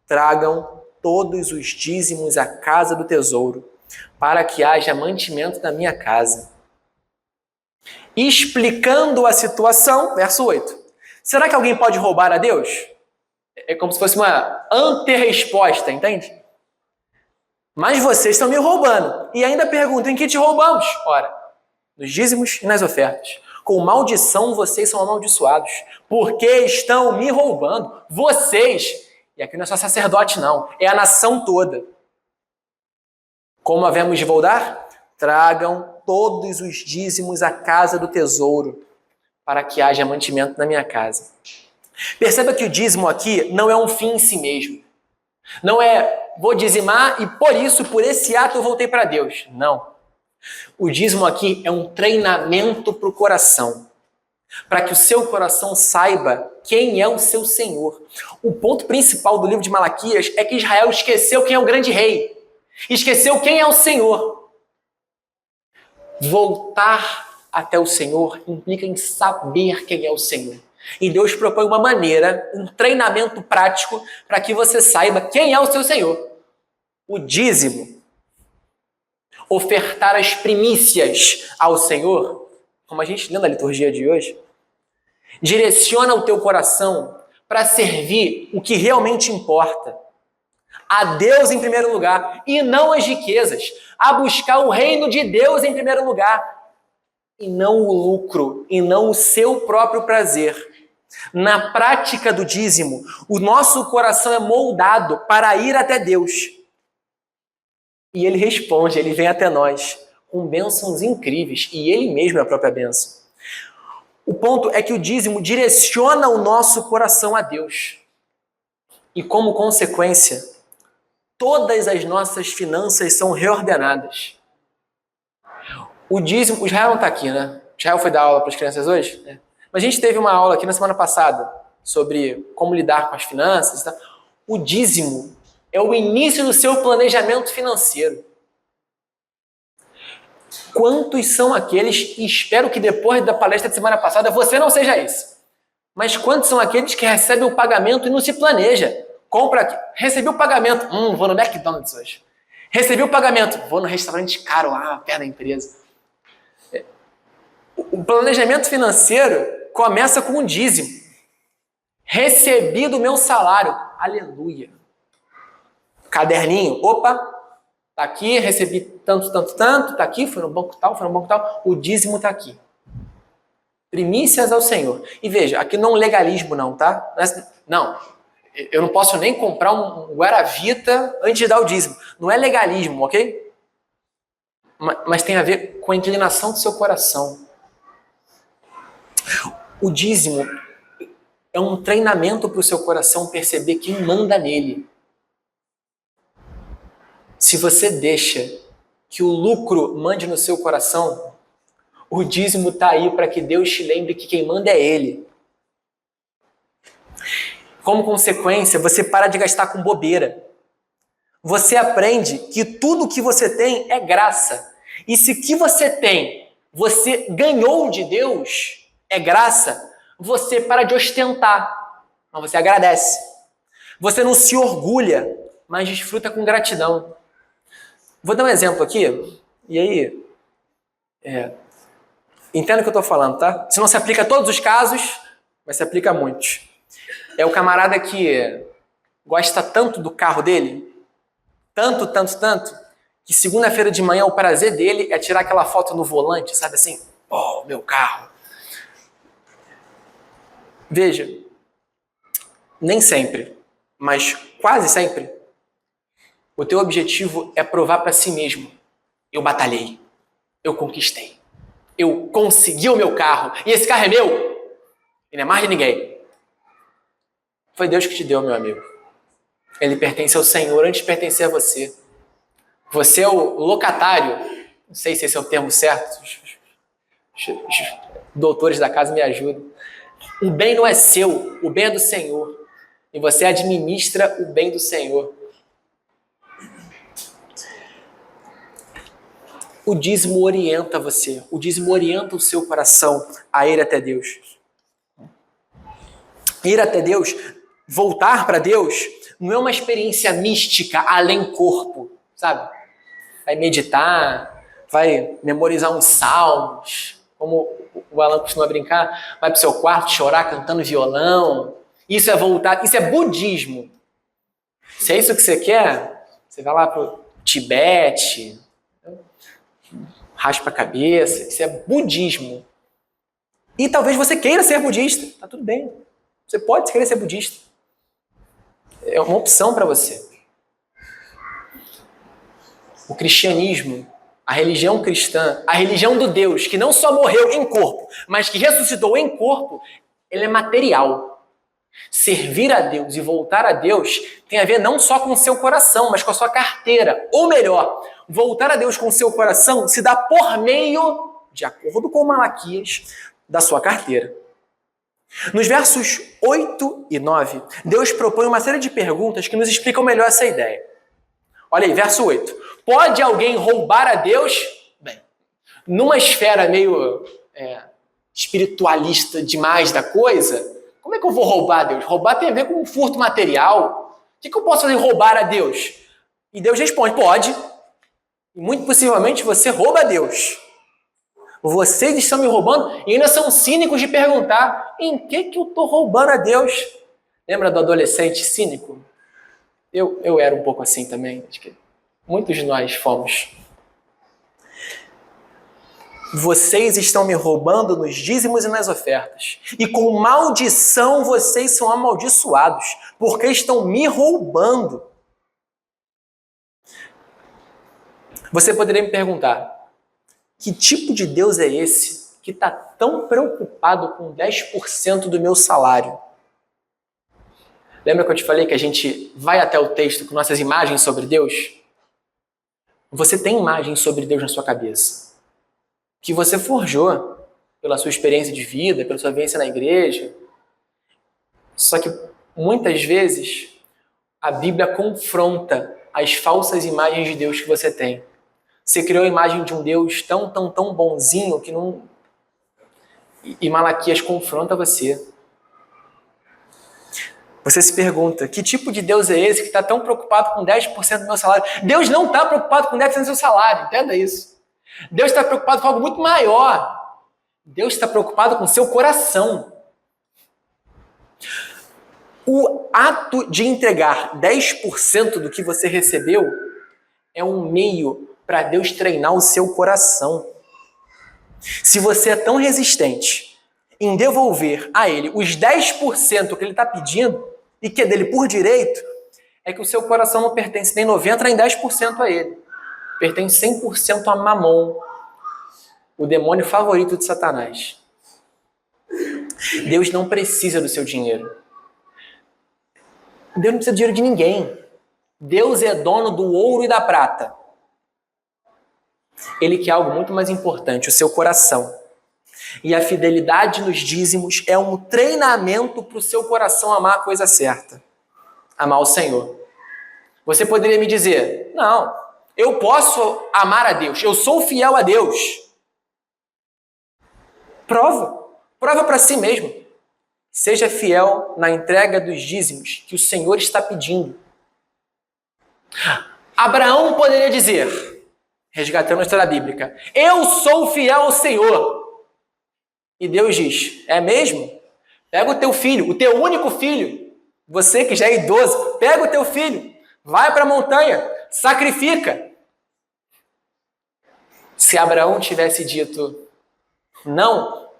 Tragam todos os dízimos à casa do tesouro, para que haja mantimento na minha casa. Explicando a situação, verso 8. Será que alguém pode roubar a Deus? É como se fosse uma anterresposta, entende? Mas vocês estão me roubando. E ainda perguntam, em que te roubamos? Ora, nos dízimos e nas ofertas. Com maldição vocês são amaldiçoados, porque estão me roubando. Vocês, e aqui não é só sacerdote não, é a nação toda. Como havemos de voltar? Tragam todos os dízimos à casa do tesouro, para que haja mantimento na minha casa. Perceba que o dízimo aqui não é um fim em si mesmo. Não é, vou dizimar e por isso, por esse ato eu voltei para Deus. Não. O dízimo aqui é um treinamento para o coração. Para que o seu coração saiba quem é o seu Senhor. O ponto principal do livro de Malaquias é que Israel esqueceu quem é o grande rei. Esqueceu quem é o Senhor. Voltar até o Senhor implica em saber quem é o Senhor. E Deus propõe uma maneira, um treinamento prático para que você saiba quem é o seu Senhor. O dízimo, ofertar as primícias ao Senhor, como a gente lê na liturgia de hoje, direciona o teu coração para servir o que realmente importa. A Deus em primeiro lugar e não as riquezas. A buscar o reino de Deus em primeiro lugar. E não o lucro, e não o seu próprio prazer. Na prática do dízimo, o nosso coração é moldado para ir até Deus. E Ele responde, Ele vem até nós com bênçãos incríveis, e Ele mesmo é a própria bênção. O ponto é que o dízimo direciona o nosso coração a Deus. E como consequência, todas as nossas finanças são reordenadas. O dízimo, o Israel não está aqui, né? O Israel foi dar aula para as crianças hoje? É. Mas a gente teve uma aula aqui na semana passada sobre como lidar com as finanças. Tá? O dízimo é o início do seu planejamento financeiro. Quantos são aqueles, e espero que depois da palestra de semana passada você não seja esse, mas quantos são aqueles que recebem o pagamento e não se planeja? Compra aqui, recebi o pagamento, vou no McDonald's hoje. Recebi o pagamento, vou no restaurante caro lá, perto da empresa. O planejamento financeiro começa com um dízimo. Recebi do meu salário. Aleluia. Caderninho. Opa, tá aqui, recebi tanto, tá aqui, foi no banco tal. O dízimo tá aqui. Primícias ao Senhor. E veja, aqui não é um legalismo não, tá? Não, eu não posso nem comprar um Guaravita antes de dar o dízimo. Não é legalismo, ok? Mas tem a ver com a inclinação do seu coração. O dízimo é um treinamento para o seu coração perceber quem manda nele. Se você deixa que o lucro mande no seu coração, o dízimo está aí para que Deus te lembre que quem manda é Ele. Como consequência, você para de gastar com bobeira. Você aprende que tudo que você tem é graça. E se o que você tem, você ganhou de Deus, é graça, você para de ostentar, mas você agradece. Você não se orgulha, mas desfruta com gratidão. Vou dar um exemplo aqui, e aí, entenda o que eu estou falando, tá? Isso não se aplica a todos os casos, mas se aplica a muitos. É o camarada que gosta tanto do carro dele, tanto, que segunda-feira de manhã o prazer dele é tirar aquela foto no volante, sabe assim? Oh, meu carro. Veja, nem sempre, mas quase sempre, o teu objetivo é provar para si mesmo: eu batalhei, eu conquistei, eu consegui o meu carro, e esse carro é meu, e não é mais de ninguém. Foi Deus que te deu, meu amigo. Ele pertence ao Senhor antes de pertencer a você. Você é o locatário, não sei se esse é o termo certo, os doutores da casa me ajudam. O bem não é seu, o bem é do Senhor. E você administra o bem do Senhor. O dízimo orienta você, o dízimo orienta o seu coração a ir até Deus. Ir até Deus, voltar para Deus, não é uma experiência mística além corpo, sabe? Vai meditar, vai memorizar uns salmos, como o Alan costuma brincar, vai para o seu quarto chorar cantando violão. Isso é voltar, isso é budismo. Se é isso que você quer, você vai lá para o Tibete, raspa a cabeça, isso é budismo. E talvez você queira ser budista, tá tudo bem. Você pode querer ser budista. É uma opção para você. O cristianismo, a religião cristã, a religião do Deus que não só morreu em corpo, mas que ressuscitou em corpo, ele é material. Servir a Deus e voltar a Deus tem a ver não só com o seu coração, mas com a sua carteira. Ou melhor, voltar a Deus com o seu coração se dá por meio, de acordo com Malaquias, da sua carteira. Nos versos 8 e 9, Deus propõe uma série de perguntas que nos explicam melhor essa ideia. Olha aí, verso 8. Pode alguém roubar a Deus? Bem, numa esfera meio espiritualista demais da coisa, como é que eu vou roubar a Deus? Roubar tem a ver com um furto material. O que eu posso fazer roubar a Deus? E Deus responde, pode. E muito possivelmente você rouba a Deus. Vocês estão me roubando e ainda são cínicos de perguntar em que eu estou roubando a Deus? Lembra do adolescente cínico? Eu era um pouco assim também. Acho que muitos de nós fomos. Vocês estão me roubando nos dízimos e nas ofertas. E com maldição vocês são amaldiçoados, porque estão me roubando. Você poderia me perguntar, que tipo de Deus é esse que está tão preocupado com 10% do meu salário? Lembra que eu te falei que a gente vai até o texto com nossas imagens sobre Deus? Você tem imagens sobre Deus na sua cabeça, que você forjou pela sua experiência de vida, pela sua vivência na igreja. Só que muitas vezes a Bíblia confronta as falsas imagens de Deus que você tem. Você criou a imagem de um Deus tão bonzinho que não... E Malaquias confronta você. Você se pergunta, que tipo de Deus é esse que está tão preocupado com 10% do meu salário? Deus não está preocupado com 10% do seu salário, entenda isso. Deus está preocupado com algo muito maior. Deus está preocupado com o seu coração. O ato de entregar 10% do que você recebeu é um meio para Deus treinar o seu coração. Se você é tão resistente em devolver a Ele os 10% que Ele está pedindo e que é dele por direito, é que o seu coração não pertence nem 90% nem 10% a Ele. Pertence 100% a Mamon, o demônio favorito de Satanás. Deus não precisa do seu dinheiro. Deus não precisa do dinheiro de ninguém. Deus é dono do ouro e da prata. Ele quer algo muito mais importante, o seu coração. E a fidelidade nos dízimos é um treinamento para o seu coração amar a coisa certa. Amar o Senhor. Você poderia me dizer, não, eu posso amar a Deus, eu sou fiel a Deus. Prova para si mesmo. Seja fiel na entrega dos dízimos que o Senhor está pedindo. Abraão poderia dizer, resgatando a história bíblica, eu sou fiel ao Senhor. E Deus diz, é mesmo? Pega o teu filho, o teu único filho, você que já é idoso, pega o teu filho, vai para a montanha, sacrifica. Se Abraão tivesse dito não,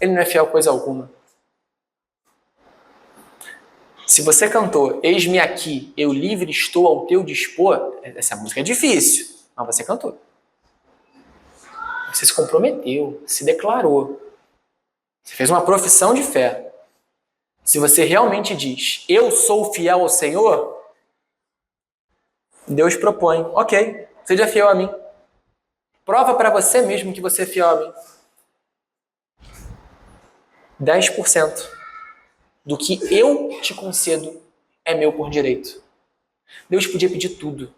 ele não é fiel a coisa alguma. Se você cantou, eis-me aqui, eu livre estou ao teu dispor, essa música é difícil, mas você cantou. Você se comprometeu, se declarou. Você fez uma profissão de fé. Se você realmente diz, eu sou fiel ao Senhor, Deus propõe, ok, seja fiel a mim. Prova para você mesmo que você é fiel a mim. 10% do que eu te concedo é meu por direito. Deus podia pedir tudo,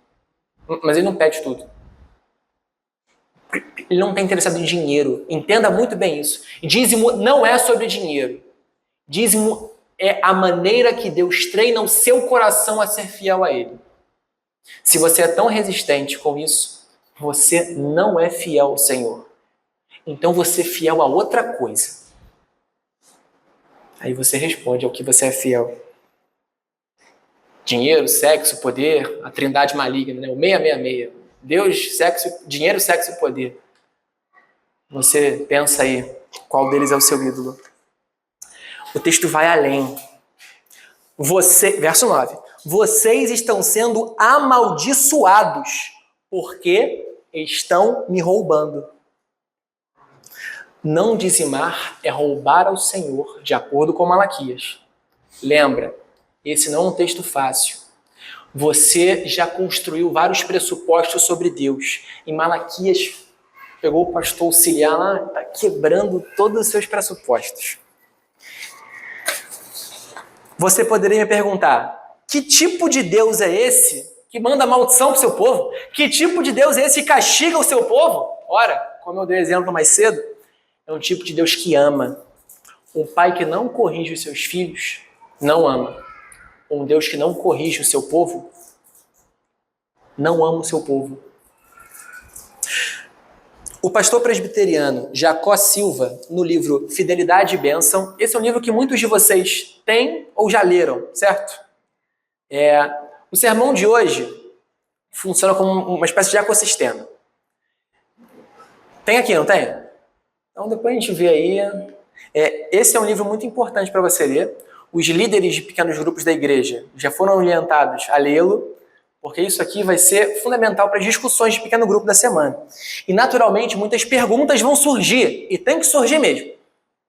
mas ele não pede tudo. Ele não está interessado em dinheiro. Entenda muito bem isso. Dízimo não é sobre dinheiro. Dízimo é a maneira que Deus treina o seu coração a ser fiel a ele. Se você é tão resistente com isso, você não é fiel ao Senhor. Então você é fiel a outra coisa. Aí você responde ao que você é fiel. Dinheiro, sexo, poder, a trindade maligna, né? O 666. Deus, sexo, dinheiro, sexo e poder. Você pensa aí qual deles é o seu ídolo. O texto vai além. Verso 9. Vocês estão sendo amaldiçoados porque estão me roubando. Não dizimar é roubar ao Senhor, de acordo com Malaquias. Lembra, esse não é um texto fácil. Você já construiu vários pressupostos sobre Deus. Em Malaquias, pegou o pastor auxiliar lá, está quebrando todos os seus pressupostos. Você poderia me perguntar, que tipo de Deus é esse que manda maldição para o seu povo? Que tipo de Deus é esse que castiga o seu povo? Ora, como eu dei exemplo mais cedo, é um tipo de Deus que ama. Um pai que não corrige os seus filhos, não ama. Um Deus que não corrige o seu povo, não ama o seu povo. O pastor presbiteriano Jacó Silva, no livro Fidelidade e Bênção, esse é um livro que muitos de vocês têm ou já leram, certo? O sermão de hoje funciona como uma espécie de ecossistema. Tem aqui, não tem? Então depois a gente vê aí. Esse é um livro muito importante para você ler. Os líderes de pequenos grupos da igreja já foram orientados a lê-lo, porque isso aqui vai ser fundamental para as discussões de pequeno grupo da semana. E, naturalmente, muitas perguntas vão surgir, e tem que surgir mesmo.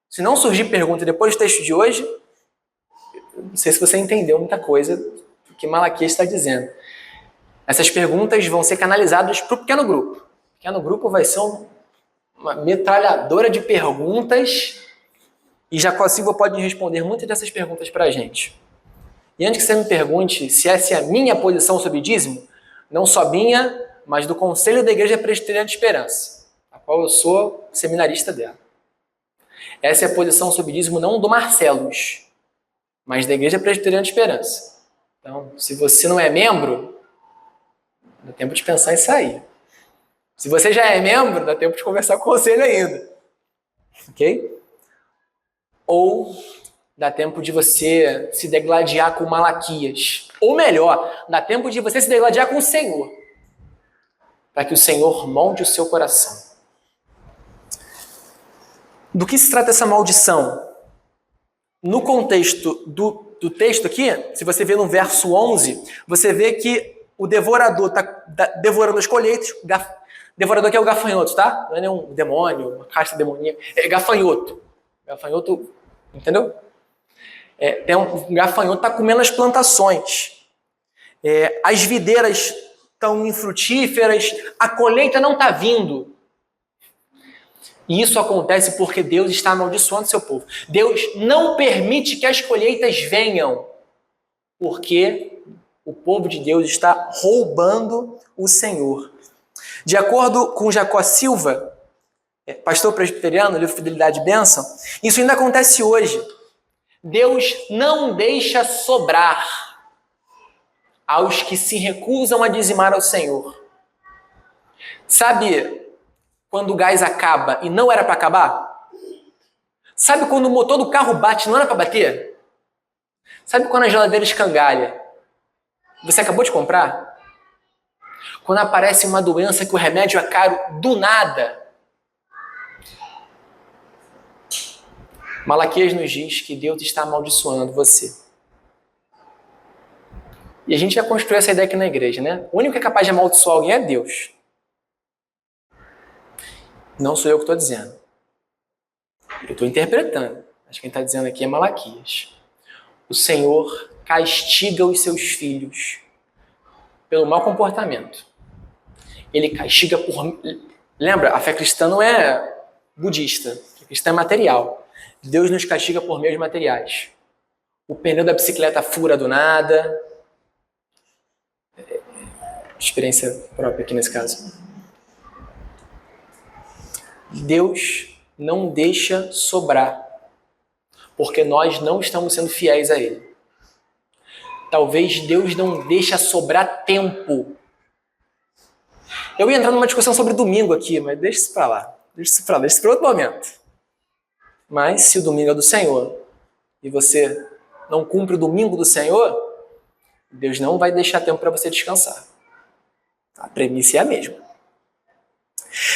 Se não surgir pergunta depois do texto de hoje, não sei se você entendeu muita coisa do que Malaquias está dizendo. Essas perguntas vão ser canalizadas para o pequeno grupo. O pequeno grupo vai ser uma metralhadora de perguntas, e Jacó Silva pode responder muitas dessas perguntas para a gente. E antes que você me pergunte se essa é a minha posição sobre dízimo, não só minha, mas do Conselho da Igreja Presbiteriana de Esperança, a qual eu sou seminarista dela. Essa é a posição sobre dízimo não do Marcelos, mas da Igreja Presbiteriana de Esperança. Então, se você não é membro, dá tempo de pensar em sair. Se você já é membro, dá tempo de conversar com o conselho ainda. Ok? Ou dá tempo de você se degladiar com Malaquias. Ou melhor, dá tempo de você se degladiar com o Senhor. Para que o Senhor molde o seu coração. Do que se trata essa maldição? No contexto do texto aqui, se você vê no verso 11, você vê que o devorador está devorando as colheitas. Devorador aqui é o gafanhoto, tá? Não é nenhum demônio, uma casta demoníaca. É gafanhoto. Gafanhoto, entendeu? Tem um gafanhoto que está comendo as plantações. As videiras estão infrutíferas, a colheita não está vindo. E isso acontece porque Deus está amaldiçoando seu povo. Deus não permite que as colheitas venham, porque o povo de Deus está roubando o Senhor. De acordo com Jacó Silva, pastor presbiteriano, livro Fidelidade e Bênção, isso ainda acontece hoje. Deus não deixa sobrar aos que se recusam a dizimar ao Senhor. Sabe quando o gás acaba e não era para acabar? Sabe quando o motor do carro bate e não era para bater? Sabe quando a geladeira escangalha? Você acabou de comprar? quando aparece uma doença que o remédio é caro do nada. Malaquias nos diz que Deus está amaldiçoando você. E a gente já construiu essa ideia aqui na igreja, né? O único que é capaz de amaldiçoar alguém é Deus. Não sou eu que estou dizendo. Eu estou interpretando. Mas quem está dizendo aqui é Malaquias. O Senhor castiga os seus filhos pelo mau comportamento. Ele castiga por... Lembra, a fé cristã não é budista. A fé cristã é material. Deus nos castiga por meios materiais. O pneu da bicicleta fura do nada. Experiência própria aqui nesse caso. Deus não deixa sobrar, porque nós não estamos sendo fiéis a Ele. Talvez Deus não deixa sobrar tempo. Eu ia entrar numa discussão sobre domingo aqui, mas deixa isso para lá. Deixa isso para outro momento. Mas se o domingo é do Senhor e você não cumpre o domingo do Senhor, Deus não vai deixar tempo para você descansar. A premissa é a mesma.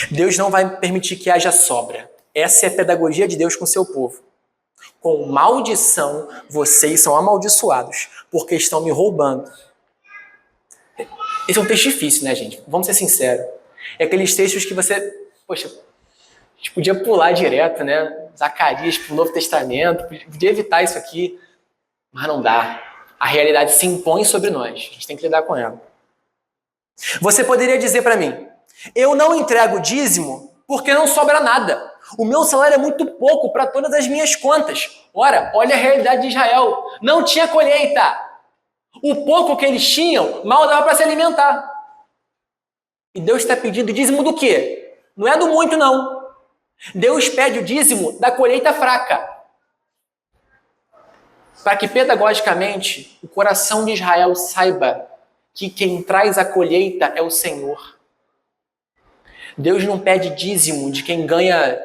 Deus não vai permitir que haja sobra. Essa é a pedagogia de Deus com o seu povo. Com maldição, vocês são amaldiçoados, porque estão me roubando. Esse é um texto difícil, né, gente? Vamos ser sinceros. É aqueles textos que você... Poxa, a gente podia pular direto, né? Zacarias para o Novo Testamento, podia evitar isso aqui, mas não dá. A realidade se impõe sobre nós. A gente tem que lidar com ela. Você poderia dizer para mim, eu não entrego dízimo porque não sobra nada. O meu salário é muito pouco para todas as minhas contas. Ora, olha a realidade de Israel. Não tinha colheita. O pouco que eles tinham mal dava para se alimentar. E Deus está pedindo dízimo do quê? Não é do muito, não. Deus pede o dízimo da colheita fraca. Para que pedagogicamente o coração de Israel saiba que quem traz a colheita é o Senhor. Deus não pede dízimo de quem ganha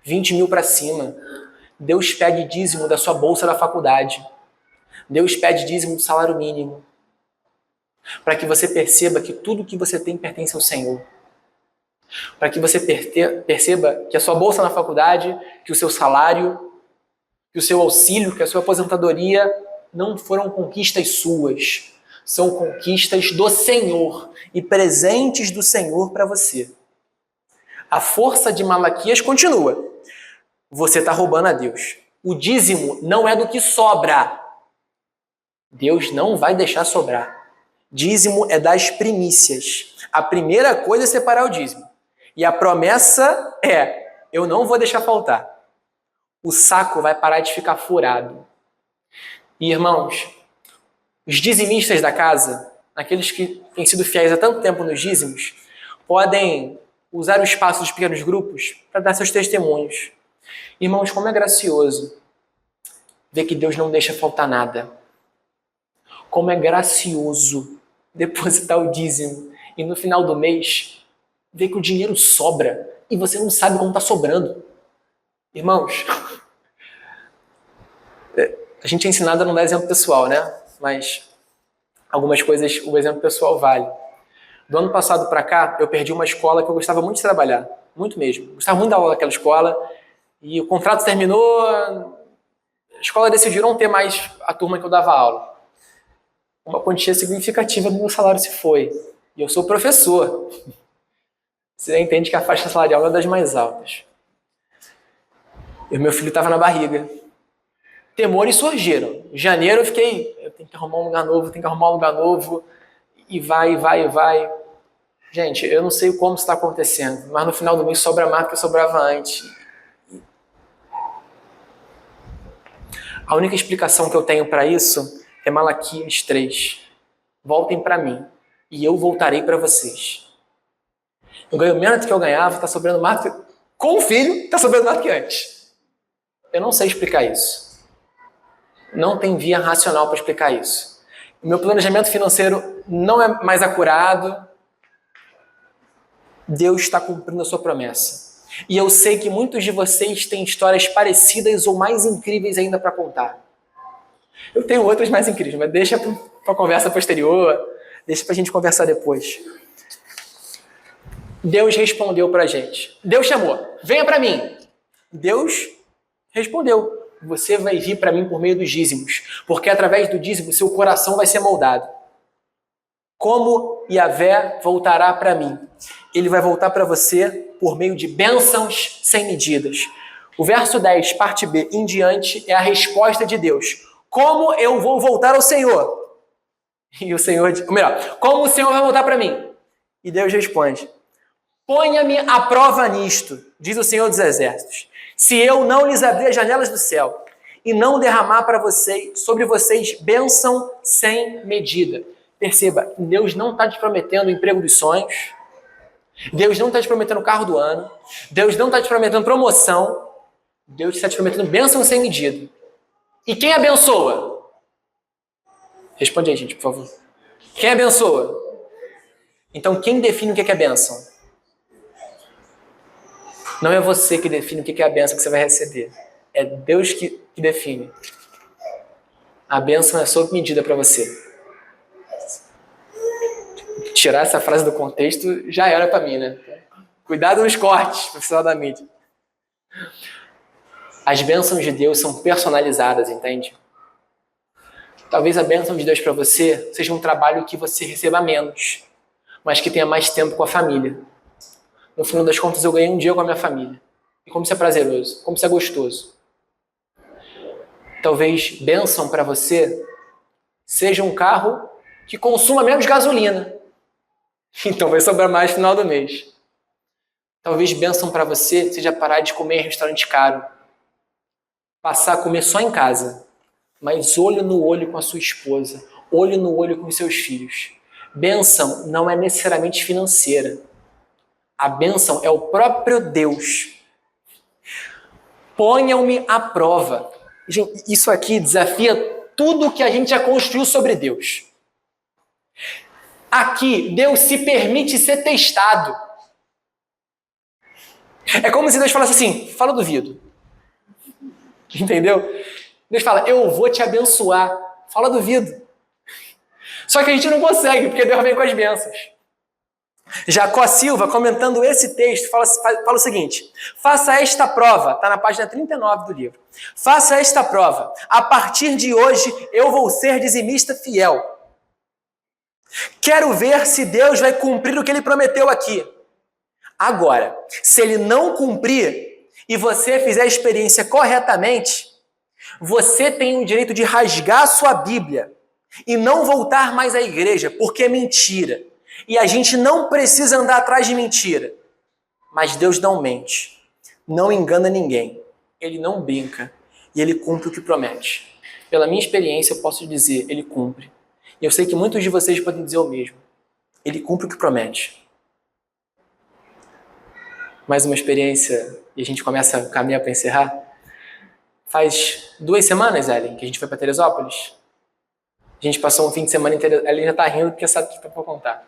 20 mil para cima. Deus pede dízimo da sua bolsa da faculdade. Deus pede dízimo do salário mínimo. Para que você perceba que tudo que você tem pertence ao Senhor. Para que você perceba que a sua bolsa na faculdade, que o seu salário, que o seu auxílio, que a sua aposentadoria não foram conquistas suas. São conquistas do Senhor e presentes do Senhor para você. A força de Malaquias continua. Você está roubando a Deus. O dízimo não é do que sobra. Deus não vai deixar sobrar. Dízimo é das primícias. A primeira coisa é separar o dízimo. E a promessa é, eu não vou deixar faltar. O saco vai parar de ficar furado. E, irmãos, os dizimistas da casa, aqueles que têm sido fiéis há tanto tempo nos dízimos, podem usar o espaço dos pequenos grupos para dar seus testemunhos. Irmãos, como é gracioso ver que Deus não deixa faltar nada. Como é gracioso depositar o dízimo e no final do mês ver que o dinheiro sobra e você não sabe como está sobrando. Irmãos, a gente é ensinado a não dar exemplo pessoal, né? Mas algumas coisas o exemplo pessoal vale. Do ano passado para cá, eu perdi uma escola que eu gostava muito de trabalhar. Muito mesmo. Eu gostava muito da aula daquela escola. E o contrato terminou, a escola decidiu não ter mais a turma que eu dava aula. Uma quantia significativa do meu salário se foi. E eu sou professor. Você entende que a faixa salarial é uma das mais altas. E o meu filho estava na barriga. Temores surgiram. Em janeiro eu fiquei, eu tenho que arrumar um lugar novo, e vai. Gente, eu não sei como isso está acontecendo, mas no final do mês sobra mais do que sobrava antes. A única explicação que eu tenho para isso é Malaquias 3. Voltem para mim, e eu voltarei para vocês. Eu ganho menos do que eu ganhava, está sobrando mais do que... Com o filho, está sobrando mais do que antes. Eu não sei explicar isso. Não tem via racional para explicar isso. O meu planejamento financeiro não é mais acurado. Deus está cumprindo a sua promessa. E eu sei que muitos de vocês têm histórias parecidas ou mais incríveis ainda para contar. Eu tenho outras mais incríveis, mas deixa para a conversa posterior, deixa para a gente conversar depois. Deus respondeu para a gente. Deus chamou, venha para mim. Deus respondeu, você vai vir para mim por meio dos dízimos, porque através do dízimo seu coração vai ser moldado. Como Yahvé voltará para mim? Ele vai voltar para você por meio de bênçãos sem medidas. O verso 10, parte B, em diante, é a resposta de Deus. Como eu vou voltar ao Senhor? E o Senhor, ou melhor, como o Senhor vai voltar para mim? E Deus responde, ponha-me à prova nisto, diz o Senhor dos Exércitos, se eu não lhes abrir as janelas do céu e não derramar para vocês, sobre vocês bênção sem medida. Perceba, Deus não está te prometendo o emprego dos sonhos, Deus não está te prometendo o carro do ano, Deus não está te prometendo promoção, Deus está te prometendo bênção sem medida. E quem abençoa? Responde aí, gente, por favor. Quem abençoa? Então, quem define o que é bênção? Não é você que define o que é a bênção que você vai receber. É Deus que define. A bênção é sob medida para você. Tirar essa frase do contexto já era para mim, né? Cuidado nos cortes, profissional da mídia. As bênçãos de Deus são personalizadas, entende? Talvez a bênção de Deus para você seja um trabalho que você receba menos, mas que tenha mais tempo com a família. No final das contas, eu ganhei um dia com a minha família. E como isso é prazeroso, como isso é gostoso. Talvez bênção para você seja um carro que consuma menos gasolina. Então vai sobrar mais no final do mês. Talvez bênção para você seja parar de comer em restaurante caro. Passar a comer só em casa. Mas olho no olho com a sua esposa. Olho no olho com os seus filhos. Bênção não é necessariamente financeira. A bênção é o próprio Deus. Ponham-me à prova. Gente, isso aqui desafia tudo que a gente já construiu sobre Deus. Aqui, Deus se permite ser testado. É como se Deus falasse assim, fala duvido. Entendeu? Deus fala, eu vou te abençoar. Fala duvido. Só que a gente não consegue, porque Deus vem com as bênçãos. Jacó Silva, comentando esse texto, fala o seguinte, faça esta prova, está na página 39 do livro. Faça esta prova. A partir de hoje, eu vou ser dizimista fiel. Quero ver se Deus vai cumprir o que ele prometeu aqui. Agora, se ele não cumprir e você fizer a experiência corretamente, você tem o direito de rasgar a sua Bíblia e não voltar mais à igreja, porque é mentira. E a gente não precisa andar atrás de mentira. Mas Deus não mente, não engana ninguém, ele não brinca e ele cumpre o que promete. Pela minha experiência, eu posso dizer, ele cumpre. E eu sei que muitos de vocês podem dizer o mesmo. Ele cumpre o que promete. Mais uma experiência e a gente começa a caminhar para encerrar. Faz 2 semanas, Ellen, que a gente foi para Teresópolis. A gente passou um fim de semana inteiro. Ellen já está rindo porque sabe o que eu vou contar.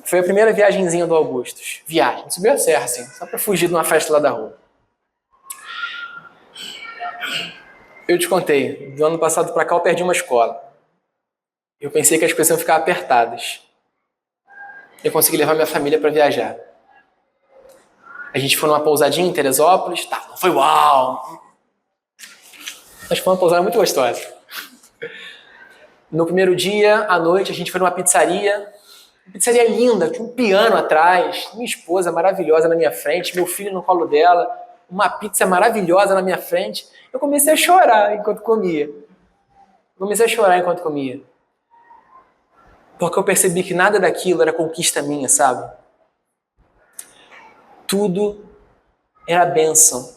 Foi a primeira viagenzinha do Augustus. Viagem. Subiu a serra, assim, só para fugir de uma festa lá da rua. Eu te contei, do ano passado para cá eu perdi uma escola. Eu pensei que as coisas iam ficar apertadas. Eu consegui levar minha família para viajar. A gente foi numa pousadinha em Teresópolis. Tá, não foi uau! Mas foi uma pousada muito gostosa. No primeiro dia, à noite, a gente foi numa pizzaria. Uma pizzaria linda, tinha um piano atrás, minha esposa maravilhosa na minha frente, meu filho no colo dela, uma pizza maravilhosa na minha frente. Eu comecei a chorar enquanto comia. Porque eu percebi que nada daquilo era conquista minha, sabe? Tudo era bênção.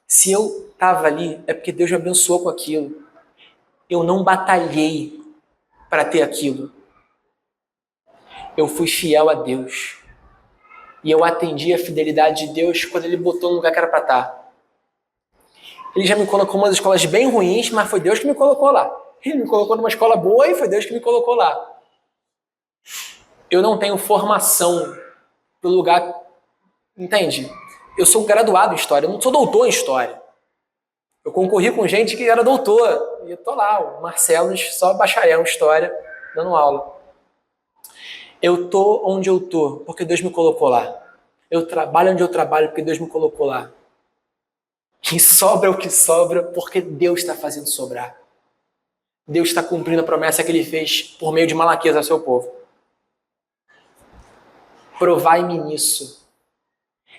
Se eu estava ali, é porque Deus me abençoou com aquilo. Eu não batalhei para ter aquilo. Eu fui fiel a Deus. E eu atendi a fidelidade de Deus quando Ele botou no lugar que era para estar. Ele já me colocou em umas escolas bem ruins, mas foi Deus que me colocou lá. Ele me colocou numa escola boa e foi Deus que me colocou lá. Eu não tenho formação pro lugar... Entende? Eu sou graduado em História, eu não sou doutor em História. Eu concorri com gente que era doutor. E eu tô lá, o Marcelo, só bacharel em História, dando aula. Eu tô onde eu tô porque Deus me colocou lá. Eu trabalho onde eu trabalho porque Deus me colocou lá. E sobra o que sobra porque Deus está fazendo sobrar. Deus está cumprindo a promessa que Ele fez por meio de Malaquias ao seu povo. Provai-me nisso.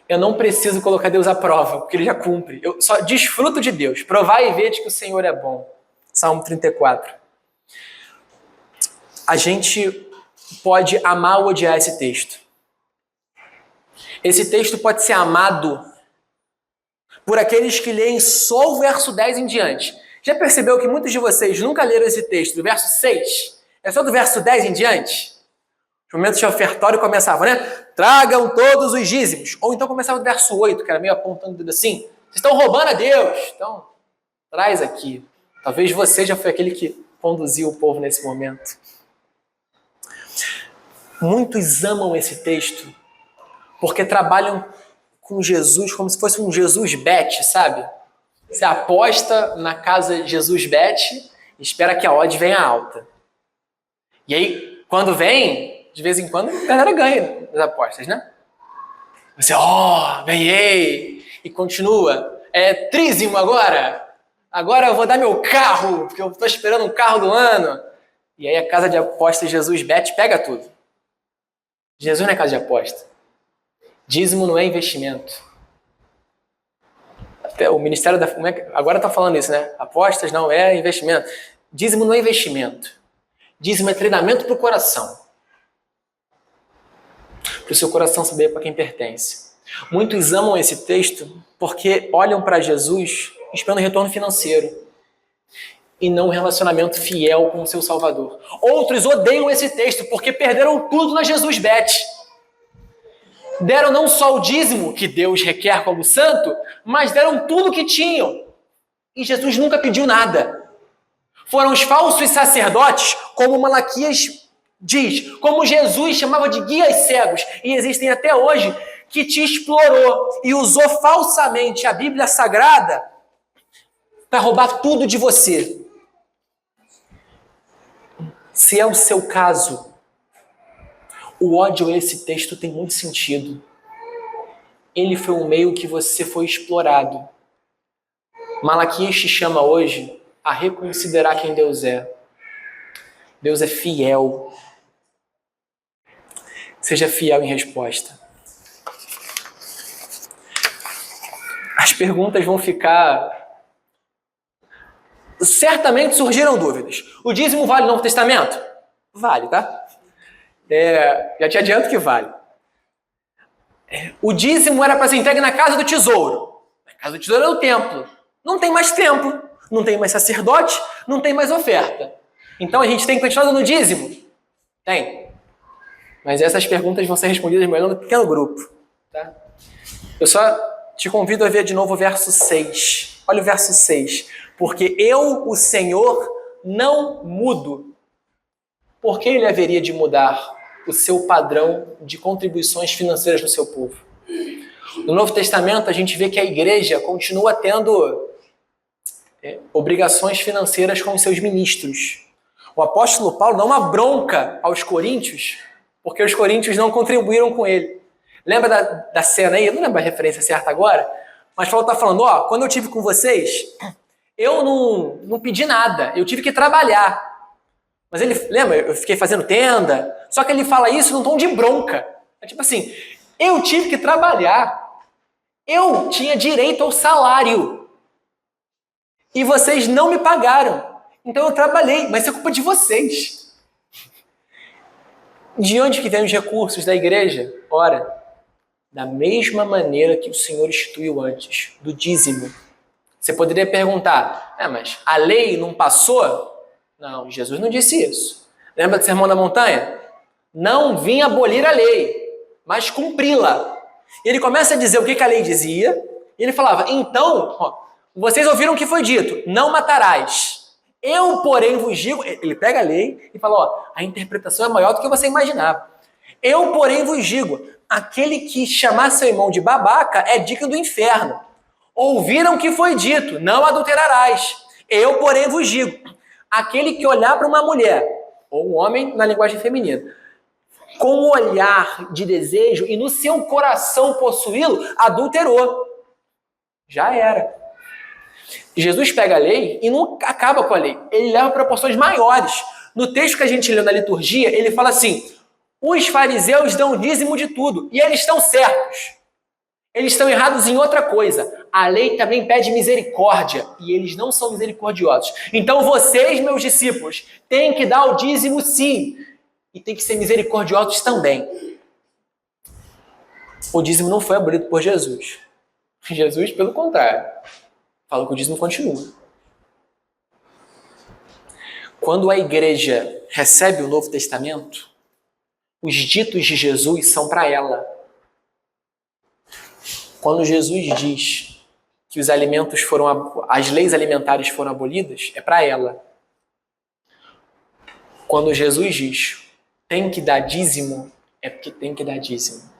Eu não preciso colocar Deus à prova, porque Ele já cumpre. Eu só desfruto de Deus. Provai e vede que o Senhor é bom. Salmo 34. A gente pode amar ou odiar esse texto. Esse texto pode ser amado por aqueles que leem só o verso 10 em diante. Já percebeu que muitos de vocês nunca leram esse texto do verso 6? É só do verso 10 em diante? Os momentos de ofertório começavam, né? Tragam todos os dízimos. Ou então começava do verso 8, que era meio apontando o dedo assim. Vocês estão roubando a Deus. Então, traz aqui. Talvez você já foi aquele que conduziu o povo nesse momento. Muitos amam esse texto porque trabalham com Jesus como se fosse um Jesus bet, sabe? Você aposta na casa Jesus bet e espera que a odd venha alta. E aí, quando vem, de vez em quando, a galera ganha as apostas, né? Você, ganhei! E continua. É trízimo agora! Agora eu vou dar meu carro, porque eu estou esperando um carro do ano. E aí a casa de apostas Jesus bet pega tudo. Jesus não é casa de aposta. Dízimo não é investimento. Até o Ministério da... Agora está falando isso, né? Apostas não é investimento. Dízimo não é investimento. Dízimo é treinamento para o coração. Para o seu coração saber para quem pertence. Muitos amam esse texto porque olham para Jesus esperando retorno financeiro e não um relacionamento fiel com o seu Salvador. Outros odeiam esse texto porque perderam tudo na Jesus bet. Deram não só o dízimo, que Deus requer como santo, mas deram tudo o que tinham. E Jesus nunca pediu nada. Foram os falsos sacerdotes, como Malaquias diz, como Jesus chamava de guias cegos, e existem até hoje, que te explorou e usou falsamente a Bíblia Sagrada para roubar tudo de você. Se é o seu caso, o ódio a esse texto tem muito sentido. Ele foi um meio que você foi explorado. Malaquias te chama hoje a reconsiderar quem Deus é. Deus é fiel. Seja fiel em resposta. As perguntas vão ficar... Certamente surgiram dúvidas. O dízimo vale no Novo Testamento? Vale, tá? Já te adianto que vale. O dízimo era para ser entregue na casa do tesouro. A casa do tesouro é o templo. Não tem mais templo, não tem mais sacerdote, não tem mais oferta. Então a gente tem que continuar dando dízimo? Tem. Mas essas perguntas vão ser respondidas melhor no pequeno grupo. Tá? Eu só te convido a ver de novo o verso 6. Olha o verso 6. Porque eu, o Senhor, não mudo. Por que ele haveria de mudar o seu padrão de contribuições financeiras do seu povo? No Novo Testamento, a gente vê que a igreja continua tendo obrigações financeiras com os seus ministros. O apóstolo Paulo dá uma bronca aos coríntios, porque os coríntios não contribuíram com ele. Lembra da cena aí? Eu não lembro a referência certa agora, mas Paulo está falando, quando eu estive com vocês, eu não pedi nada, eu tive que trabalhar. Mas ele, lembra, eu fiquei fazendo tenda, só que ele fala isso num tom de bronca. É tipo assim, eu tive que trabalhar, eu tinha direito ao salário, e vocês não me pagaram, então eu trabalhei, mas isso é culpa de vocês. De onde que vem os recursos da igreja? Ora, da mesma maneira que o Senhor instituiu antes, do dízimo. Você poderia perguntar, mas a lei não passou? Não, Jesus não disse isso. Lembra do Sermão da Montanha? Não vim abolir a lei, mas cumpri-la. E ele começa a dizer o que a lei dizia, e ele falava, então, vocês ouviram o que foi dito, não matarás. Eu, porém, vos digo, ele pega a lei e fala, a interpretação é maior do que você imaginava. Eu, porém, vos digo, aquele que chamar seu irmão de babaca é digno do inferno. Ouviram o que foi dito, não adulterarás. Eu, porém, vos digo, aquele que olhar para uma mulher, ou um homem na linguagem feminina, com um olhar de desejo e no seu coração possuí-lo, adulterou. Já era. Jesus pega a lei e não acaba com a lei. Ele leva proporções maiores. No texto que a gente leu na liturgia, ele fala assim: os fariseus dão dízimo de tudo. E eles estão certos. Eles estão errados em outra coisa. A lei também pede misericórdia. E eles não são misericordiosos. Então vocês, meus discípulos, têm que dar o dízimo sim. E têm que ser misericordiosos também. O dízimo não foi abolido por Jesus. Jesus, pelo contrário, falou que o dízimo continua. Quando a igreja recebe o Novo Testamento, os ditos de Jesus são para ela. Quando Jesus diz que as leis alimentares foram abolidas, é para ela. Quando Jesus diz tem que dar dízimo, é porque tem que dar dízimo.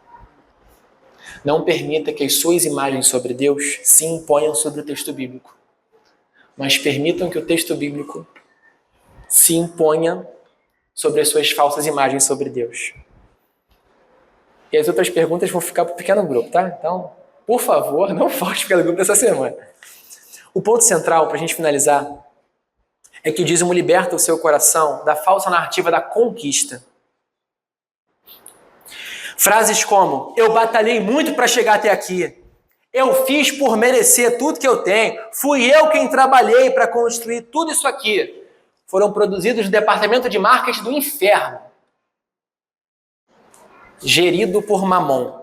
Não permita que as suas imagens sobre Deus se imponham sobre o texto bíblico, mas permitam que o texto bíblico se imponha sobre as suas falsas imagens sobre Deus. E as outras perguntas vão ficar para o pequeno grupo, tá? Então, por favor, não falte para o grupo dessa semana. O ponto central, para a gente finalizar, é que o dízimo liberta o seu coração da falsa narrativa da conquista. Frases como: eu batalhei muito para chegar até aqui. Eu fiz por merecer tudo que eu tenho. Fui eu quem trabalhei para construir tudo isso aqui. Foram produzidos no departamento de marketing do inferno, gerido por Mamon.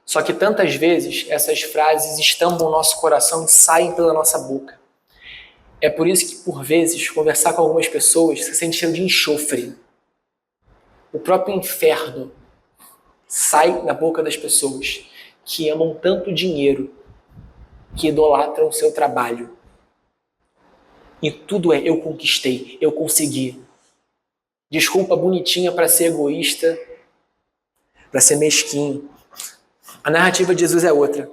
Só que tantas vezes essas frases estampam o nosso coração e saem pela nossa boca. É por isso que, por vezes, conversar com algumas pessoas se sente cheiro de enxofre. O próprio inferno sai da boca das pessoas que amam tanto dinheiro, que idolatram o seu trabalho. E tudo é eu conquistei, eu consegui. Desculpa bonitinha para ser egoísta, para ser mesquinho. A narrativa de Jesus é outra.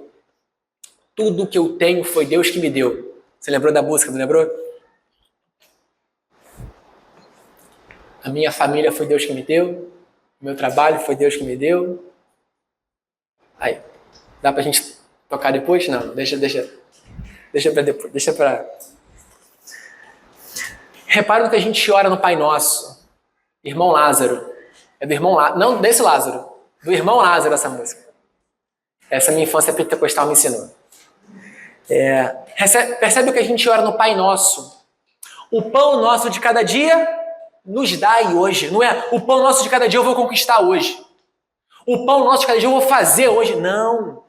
Tudo que eu tenho foi Deus que me deu. Você lembrou da música, não lembrou? A minha família foi Deus que me deu. O meu trabalho foi Deus que me deu. Aí, dá pra gente tocar depois? Não, deixa pra depois, deixa pra... Repara no que a gente ora no Pai Nosso. Irmão Lázaro. É do irmão Lázaro, não desse Lázaro, do irmão Lázaro essa música. Essa minha infância pentecostal me ensinou. Percebe o que a gente ora no Pai Nosso? O pão nosso de cada dia nos dai hoje. Não é o pão nosso de cada dia eu vou conquistar hoje. O pão nosso de cada dia eu vou fazer hoje. Não.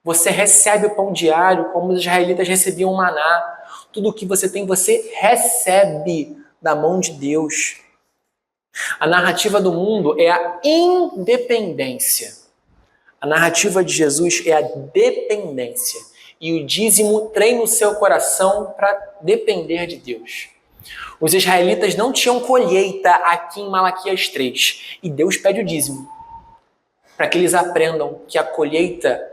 Você recebe o pão diário como os israelitas recebiam o maná. Tudo o que você tem, você recebe da mão de Deus. A narrativa do mundo é a independência. A narrativa de Jesus é a dependência. E o dízimo treina o seu coração para depender de Deus. Os israelitas não tinham colheita aqui em Malaquias 3. E Deus pede o dízimo. Para que eles aprendam que a colheita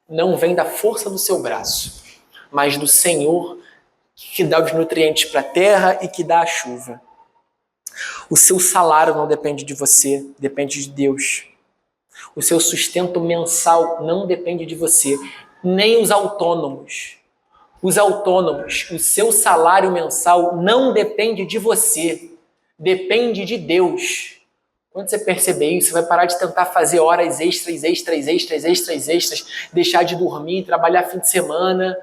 não vem da força do seu braço, mas do Senhor que dá os nutrientes para a terra e que dá a chuva. O seu salário não depende de você, depende de Deus. O seu sustento mensal não depende de você, nem os autônomos. Os autônomos, o seu salário mensal não depende de você, depende de Deus. Quando você perceber isso, você vai parar de tentar fazer horas extras, deixar de dormir, trabalhar fim de semana,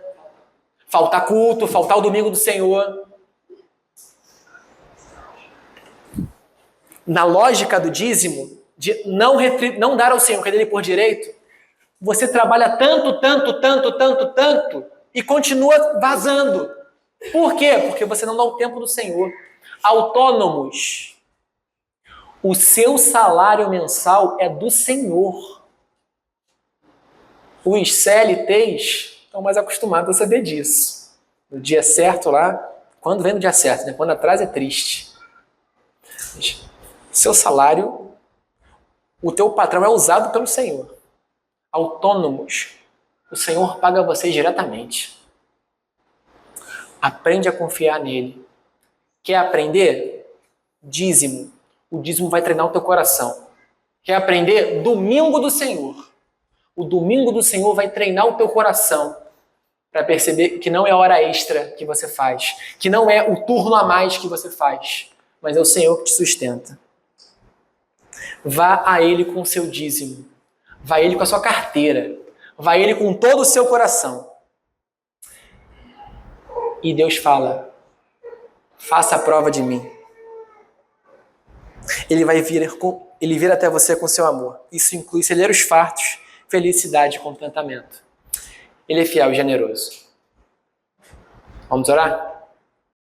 faltar culto, faltar o domingo do Senhor. Na lógica do dízimo, de não dar ao Senhor o que é dele por direito, você trabalha tanto, e continua vazando. Por quê? Porque você não dá o tempo do Senhor. Autônomos, o seu salário mensal é do Senhor. Os CLTs estão mais acostumados a saber disso. No dia certo lá, quando vem no dia certo, né? Quando atrás é triste. Seu salário, o teu patrão é usado pelo Senhor. Autônomos, o Senhor paga vocês diretamente. Aprende a confiar nele. Quer aprender? Dízimo. O dízimo vai treinar o teu coração. Quer aprender? Domingo do Senhor. O domingo do Senhor vai treinar o teu coração para perceber que não é hora extra que você faz, que não é o turno a mais que você faz, mas é o Senhor que te sustenta. Vá a Ele com o seu dízimo. Vá a Ele com a sua carteira. Vá a Ele com todo o seu coração. E Deus fala, faça a prova de mim. Ele vir até você com seu amor. Isso inclui ceder os fartos, felicidade e contentamento. Ele é fiel e generoso. Vamos orar?